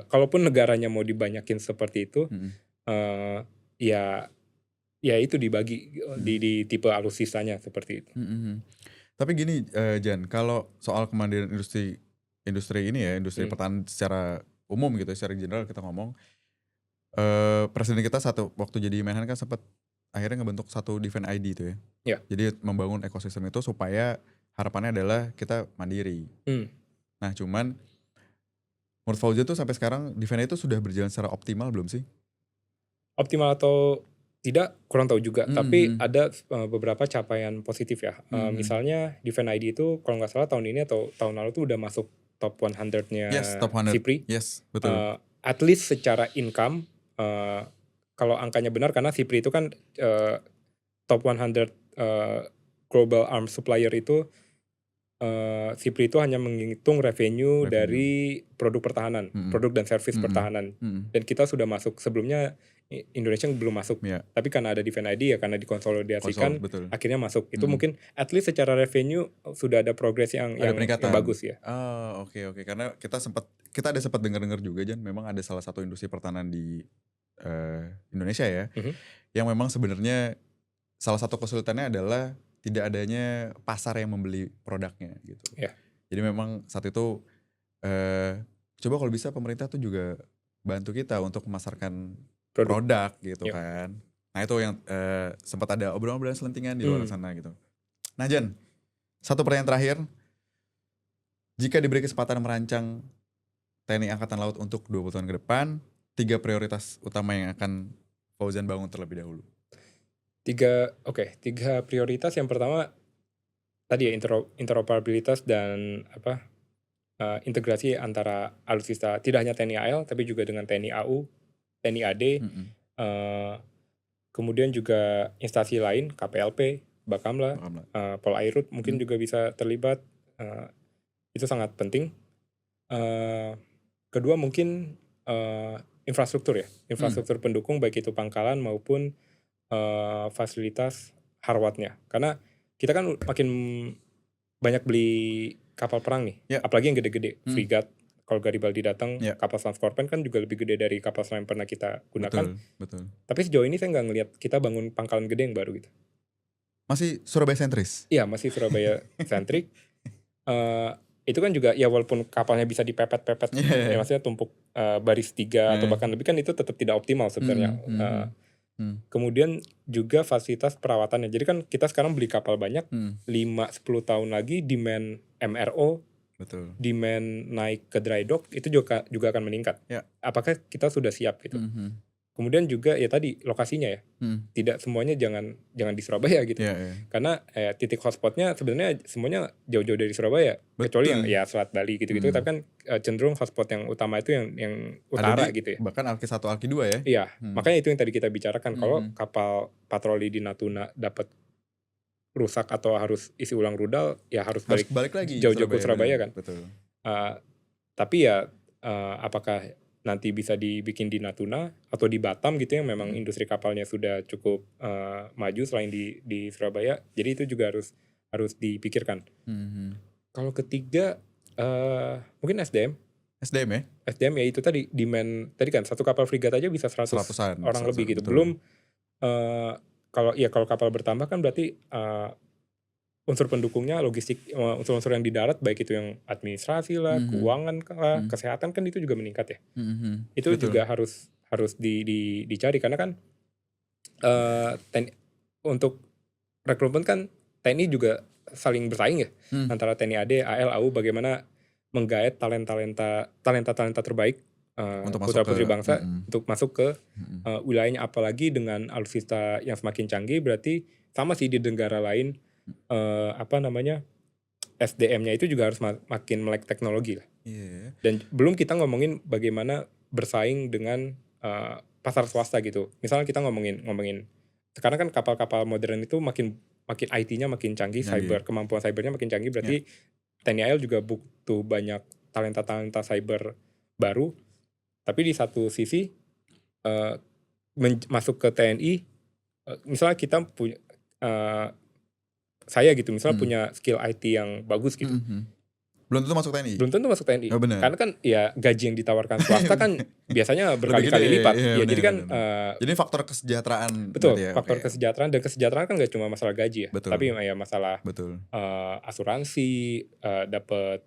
Speaker 1: kalaupun negaranya mau dibanyakin seperti itu, ya itu dibagi di tipe alutsistanya seperti itu.
Speaker 2: Tapi gini, Jan, kalau soal kemandirian industri ini ya, industri
Speaker 1: Hmm.
Speaker 2: pertahanan secara umum gitu, secara general kita ngomong, presiden kita waktu jadi Menhan kan sempat akhirnya ngebentuk satu Defense ID itu ya.
Speaker 1: Ya.
Speaker 2: Jadi membangun ekosistem itu supaya harapannya adalah kita mandiri.
Speaker 1: Hmm.
Speaker 2: Nah, cuman menurut Fauzan tuh sampai sekarang Defense itu sudah berjalan secara optimal belum sih?
Speaker 1: Optimal atau tidak kurang tahu juga, tapi
Speaker 2: Mhm.
Speaker 1: ada beberapa capaian positif ya.
Speaker 2: Mhm.
Speaker 1: Misalnya Defense ID itu kalau nggak salah tahun ini atau tahun lalu tuh udah masuk top 100-nya
Speaker 2: Yes, top 100.
Speaker 1: SIPRI.
Speaker 2: Yes, betul.
Speaker 1: At least secara income, kalau angkanya benar karena SIPRI itu kan top 100 global arms supplier itu, SIPRI itu hanya menghitung revenue dari produk pertahanan, produk dan service pertahanan. Dan kita sudah masuk, sebelumnya Indonesia belum masuk.
Speaker 2: Iya,
Speaker 1: Tapi karena ada Defense ID ya, karena dikonsolidasikan
Speaker 2: betul.
Speaker 1: akhirnya masuk. Itu mungkin at least secara revenue sudah ada progres yang
Speaker 2: Ada peningkatan.
Speaker 1: bagus ya.
Speaker 2: Oh, oke. Karena kita ada sempat dengar-dengar juga, Jan, memang ada salah satu industri pertahanan di Indonesia ya, yang memang sebenarnya salah satu kesulitannya adalah tidak adanya pasar yang membeli produknya gitu.
Speaker 1: Ya.
Speaker 2: Jadi memang saat itu coba kalau bisa pemerintah tuh juga bantu kita untuk memasarkan produk gitu
Speaker 1: Ya.
Speaker 2: kan. Nah itu yang sempat ada obrolan-obrolan selentingan di luar sana gitu. Nah Jan, satu pertanyaan terakhir. Jika diberi kesempatan merancang TNI Angkatan Laut untuk 20 tahun ke depan, 3 prioritas utama yang akan Fauzan bangun terlebih dahulu.
Speaker 1: 3 prioritas. Yang pertama tadi ya, interoperabilitas dan integrasi antara alutsista, tidak hanya TNI AL tapi juga dengan TNI AU, TNI AD, kemudian juga instansi lain, KPLP, Bakamla, Polairut mungkin juga bisa terlibat. Itu sangat penting. Kedua mungkin infrastruktur ya, infrastruktur pendukung baik itu pangkalan maupun fasilitas harwatnya. Karena kita kan makin banyak beli kapal perang nih, apalagi yang gede-gede, frigat. Kalau Garibaldi datang, kapal selam Scorpion kan juga lebih gede dari kapal selam yang pernah kita gunakan.
Speaker 2: Betul.
Speaker 1: Tapi sejauh ini saya nggak ngelihat kita bangun pangkalan gede yang baru gitu.
Speaker 2: Masih Surabaya sentris?
Speaker 1: Iya, masih Surabaya sentrik. Itu kan juga ya, walaupun kapalnya bisa dipepet-pepet, ya maksudnya tumpuk baris 3 atau bahkan lebih, kan itu tetap tidak optimal sebenarnya. Kemudian juga fasilitas perawatannya. Jadi kan kita sekarang beli kapal banyak, 5-10 tahun lagi demand MRO, demand naik ke dry dock itu juga akan meningkat. Apakah kita sudah siap gitu? Kemudian juga ya tadi lokasinya ya, tidak semuanya jangan di Surabaya gitu. Karena titik hotspotnya sebenarnya semuanya jauh-jauh dari Surabaya, kecuali yang ya Selat Bali gitu-gitu. Tapi kan cenderung hotspot yang utama itu yang utara gitu ya.
Speaker 2: Bahkan Alki 1, Alki 2 ya.
Speaker 1: Iya, makanya itu yang tadi kita bicarakan. Kalau kapal patroli di Natuna dapat rusak atau harus isi ulang rudal, ya harus balik
Speaker 2: lagi
Speaker 1: jauh-jauh ke Surabaya kan.
Speaker 2: Betul.
Speaker 1: Tapi ya apakah nanti bisa dibikin di Natuna atau di Batam gitu yang memang industri kapalnya sudah cukup maju selain di Surabaya. Jadi itu juga harus dipikirkan. Kalau ketiga mungkin SDM ya. SDM ya, itu tadi demand tadi kan, satu kapal frigat aja bisa 100 orang lebih gitu. Belum kalau kapal bertambah kan berarti unsur pendukungnya, logistik, unsur-unsur yang di darat, baik itu yang administrasi lah, keuangan lah, kesehatan kan itu juga meningkat ya. Itu juga harus dicari, karena kan untuk rekrutmen kan TNI juga saling bersaing ya, antara TNI AD, AL, AU, bagaimana menggait talenta terbaik putra-putri bangsa untuk masuk ke wilayahnya. Apalagi dengan alutsista yang semakin canggih, berarti sama sih di negara lain, SDM-nya itu juga harus makin melek teknologi lah. Dan belum kita ngomongin bagaimana bersaing dengan pasar swasta gitu. Misalnya kita ngomongin sekarang kan kapal-kapal modern itu makin IT-nya makin canggih, kemampuan cybernya makin canggih, berarti TNI AL juga butuh banyak talenta cyber baru. Tapi di satu sisi masuk ke TNI, misalnya kita punya saya gitu, misalnya punya skill IT yang bagus gitu,
Speaker 2: Belum tentu masuk TNI.
Speaker 1: belum tentu masuk TNI.
Speaker 2: Oh, benar.
Speaker 1: Karena kan ya gaji yang ditawarkan swasta kan biasanya
Speaker 2: Lebih
Speaker 1: berkali-kali
Speaker 2: gede,
Speaker 1: lipat.
Speaker 2: iya,
Speaker 1: Ya jadi kan
Speaker 2: benar. Jadi faktor kesejahteraan
Speaker 1: betul,
Speaker 2: berarti ya.
Speaker 1: faktor
Speaker 2: Oke.
Speaker 1: kesejahteraan, dan kesejahteraan kan gak cuma masalah gaji ya,
Speaker 2: Betul.
Speaker 1: tapi ya masalah
Speaker 2: Betul.
Speaker 1: asuransi, dapat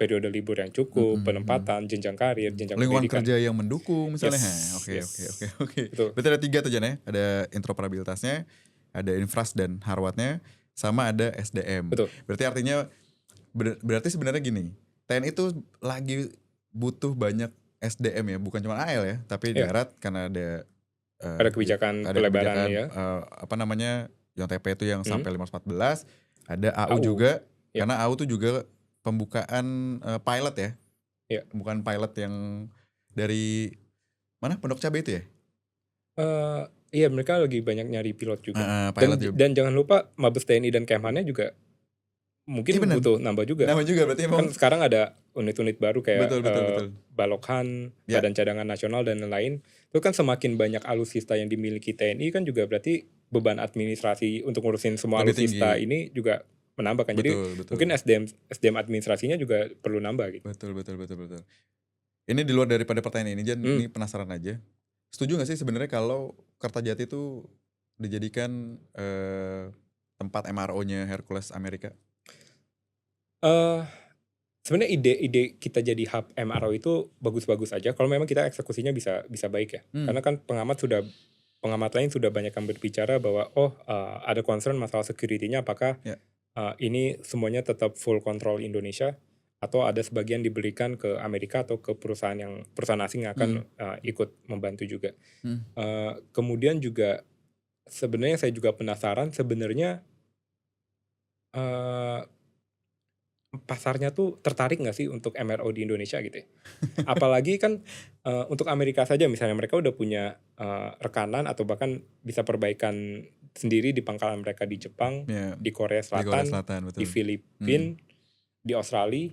Speaker 1: periode libur yang cukup, penempatan, jenjang karir, jenjang
Speaker 2: Lingkungan
Speaker 1: pendidikan.
Speaker 2: kerja yang mendukung misalnya.
Speaker 1: Yes,
Speaker 2: Oke.
Speaker 1: Betul.
Speaker 2: Berarti ada 3 tuh Jan ya. Ada interoperabilitasnya, ada infras dan harwatnya, sama ada SDM.
Speaker 1: Betul.
Speaker 2: Berarti artinya berarti sebenarnya gini, TNI itu lagi butuh banyak SDM ya, bukan cuma AL ya, tapi
Speaker 1: Iya.
Speaker 2: darat karena ada
Speaker 1: Ada kebijakan
Speaker 2: ada
Speaker 1: pelebaran
Speaker 2: kebijakan,
Speaker 1: ya.
Speaker 2: apa namanya, yang TP itu yang sampai 514, ada AU
Speaker 1: AU.
Speaker 2: juga,
Speaker 1: Ya.
Speaker 2: karena AU tuh juga pembukaan pilot ya.
Speaker 1: Ya.
Speaker 2: Pembukaan pilot yang dari mana, Pondok Cabe itu ya?
Speaker 1: Iya, mereka lagi banyak nyari pilot juga.
Speaker 2: Pilot juga.
Speaker 1: Dan jangan lupa Mabes TNI dan Kemhannya juga mungkin
Speaker 2: Iya, benar.
Speaker 1: butuh nambah juga.
Speaker 2: Nama juga berarti
Speaker 1: Kan
Speaker 2: emang.
Speaker 1: sekarang ada unit-unit baru kayak
Speaker 2: Betul.
Speaker 1: Balokhan,
Speaker 2: Ya.
Speaker 1: Badan Cadangan Nasional dan lain-lain. Itu kan semakin banyak alutsista yang dimiliki TNI kan juga berarti beban administrasi untuk ngurusin semua
Speaker 2: Lebih
Speaker 1: alutsista
Speaker 2: tinggi.
Speaker 1: ini juga menambah kan. Jadi
Speaker 2: Betul.
Speaker 1: mungkin SDM administrasinya juga perlu nambah gitu.
Speaker 2: Betul. Ini di luar daripada pertanyaan ini Jan, ini penasaran aja. Setuju gak sih sebenarnya kalau Kertajati itu dijadikan tempat MRO-nya Hercules Amerika?
Speaker 1: Sebenarnya ide kita jadi hub MRO itu bagus-bagus aja kalau memang kita eksekusinya bisa baik ya. Karena kan pengamat lain sudah banyak yang berbicara bahwa ada concern masalah security-nya, apakah ini semuanya tetap full control Indonesia atau ada sebagian diberikan ke Amerika atau ke perusahaan asing yang akan ikut membantu juga. Kemudian juga sebenarnya saya juga penasaran sebenarnya pasarnya tuh tertarik nggak sih untuk MRO di Indonesia gitu ya. Apalagi kan untuk Amerika saja misalnya mereka udah punya rekanan atau bahkan bisa perbaikan sendiri di pangkalan mereka di Jepang, di Korea Selatan,
Speaker 2: betul.
Speaker 1: di Filipina, di Australia,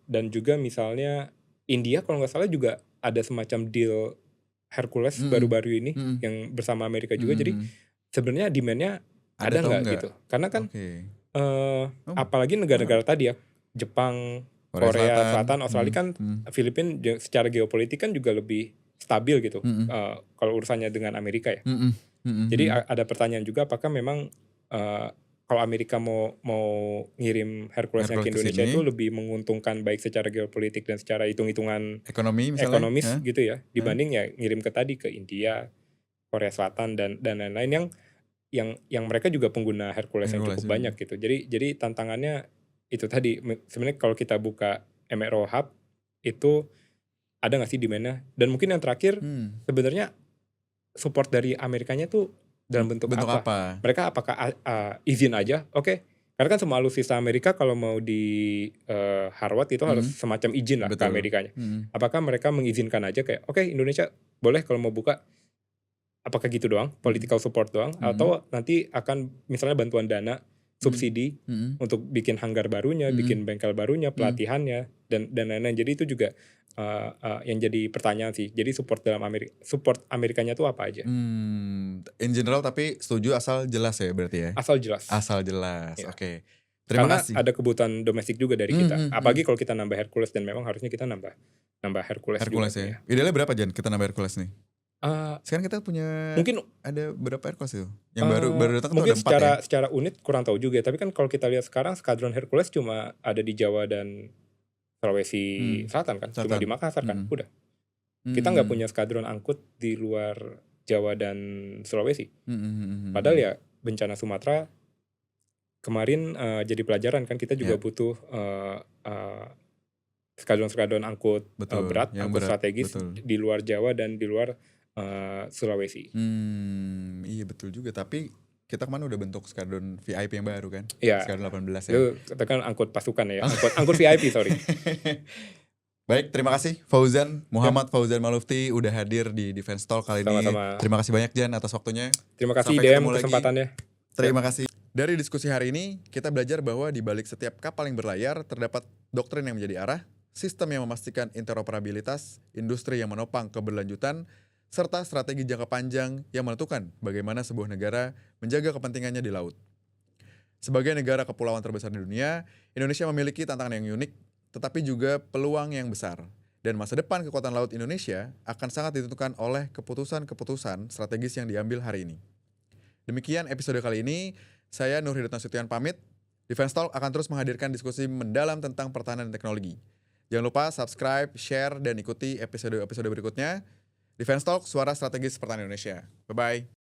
Speaker 1: dan juga misalnya India kalau nggak salah juga ada semacam deal Hercules baru-baru ini yang bersama Amerika juga. Jadi sebenarnya demand-nya ada nggak gitu. Karena kan apalagi negara-negara tadi ya, Jepang, Korea Selatan, Australia kan, Filipina secara geopolitik kan juga lebih stabil gitu kalau urusannya dengan Amerika ya. Jadi ada pertanyaan juga apakah memang kalau Amerika mau ngirim Herculesnya ke Indonesia itu lebih menguntungkan baik secara geopolitik dan secara hitung-hitungan ekonomis gitu ya, dibanding ya ngirim ke India, Korea Selatan dan lain-lain yang mereka juga pengguna Hercules yang cukup banyak gitu. Jadi tantangannya itu tadi, sebenarnya kalau kita buka MRO hub itu ada nggak sih demand-nya? Dan mungkin yang terakhir sebenarnya support dari Amerikanya tuh dalam bentuk apa? Mereka apakah izin aja? Oke. Karena kan semua alutsista Amerika kalau mau di Harvard itu harus semacam izin lah ke Amerikanya. Apakah mereka mengizinkan aja kayak oke, Indonesia boleh kalau mau buka? Apakah gitu doang, political support doang, atau nanti akan misalnya bantuan dana, subsidi untuk bikin hanggar barunya, bikin bengkel barunya, pelatihannya dan lain-lain. Jadi itu juga yang jadi pertanyaan sih. Jadi support Amerikanya tuh apa aja?
Speaker 2: In general tapi setuju asal jelas ya berarti ya. Asal jelas. Ya. Oke. Terima kasih.
Speaker 1: Karena ada kebutuhan domestik juga dari kita. Apalagi kalau kita nambah Hercules, dan memang harusnya kita nambah Hercules juga.
Speaker 2: Ya. Idealnya berapa Jan kita nambah Hercules nih? Sekarang kita punya
Speaker 1: mungkin
Speaker 2: ada berapa Hercules itu? Yang baru datang
Speaker 1: mungkin
Speaker 2: tuh ada 4
Speaker 1: secara unit kurang tahu juga. Tapi kan kalau kita lihat sekarang skadron Hercules cuma ada di Jawa dan Sulawesi Selatan kan, cuma di Makassar kan, udah. Kita nggak punya skadron angkut di luar Jawa dan Sulawesi. Padahal ya bencana Sumatera kemarin jadi pelajaran kan, kita juga butuh skadron angkut berat, angkut strategis di luar Jawa dan di luar Sulawesi.
Speaker 2: Iya betul juga, tapi kita kemana udah bentuk skadron VIP yang baru kan?
Speaker 1: Iya.
Speaker 2: Skadron 18 ya.
Speaker 1: Itu katakan angkut pasukan ya, angkut VIP sorry.
Speaker 2: Baik, terima kasih Fauzan, Muhammad Fauzan Malufti udah hadir di Defense Talk kali ini. Terima kasih banyak Jan atas waktunya.
Speaker 1: Terima kasih DM kesempatannya.
Speaker 2: Terima kasih. Dari diskusi hari ini, kita belajar bahwa di balik setiap kapal yang berlayar terdapat doktrin yang menjadi arah, sistem yang memastikan interoperabilitas, industri yang menopang keberlanjutan, serta strategi jangka panjang yang menentukan bagaimana sebuah negara menjaga kepentingannya di laut. Sebagai negara kepulauan terbesar di dunia, Indonesia memiliki tantangan yang unik, tetapi juga peluang yang besar. Dan masa depan kekuatan laut Indonesia akan sangat ditentukan oleh keputusan-keputusan strategis yang diambil hari ini. Demikian episode kali ini, saya Nur Hidayat Nasution pamit. Defense Talk akan terus menghadirkan diskusi mendalam tentang pertahanan dan teknologi. Jangan lupa subscribe, share, dan ikuti episode-episode berikutnya. Defense Talk, suara strategis pertahanan Indonesia. Bye-bye.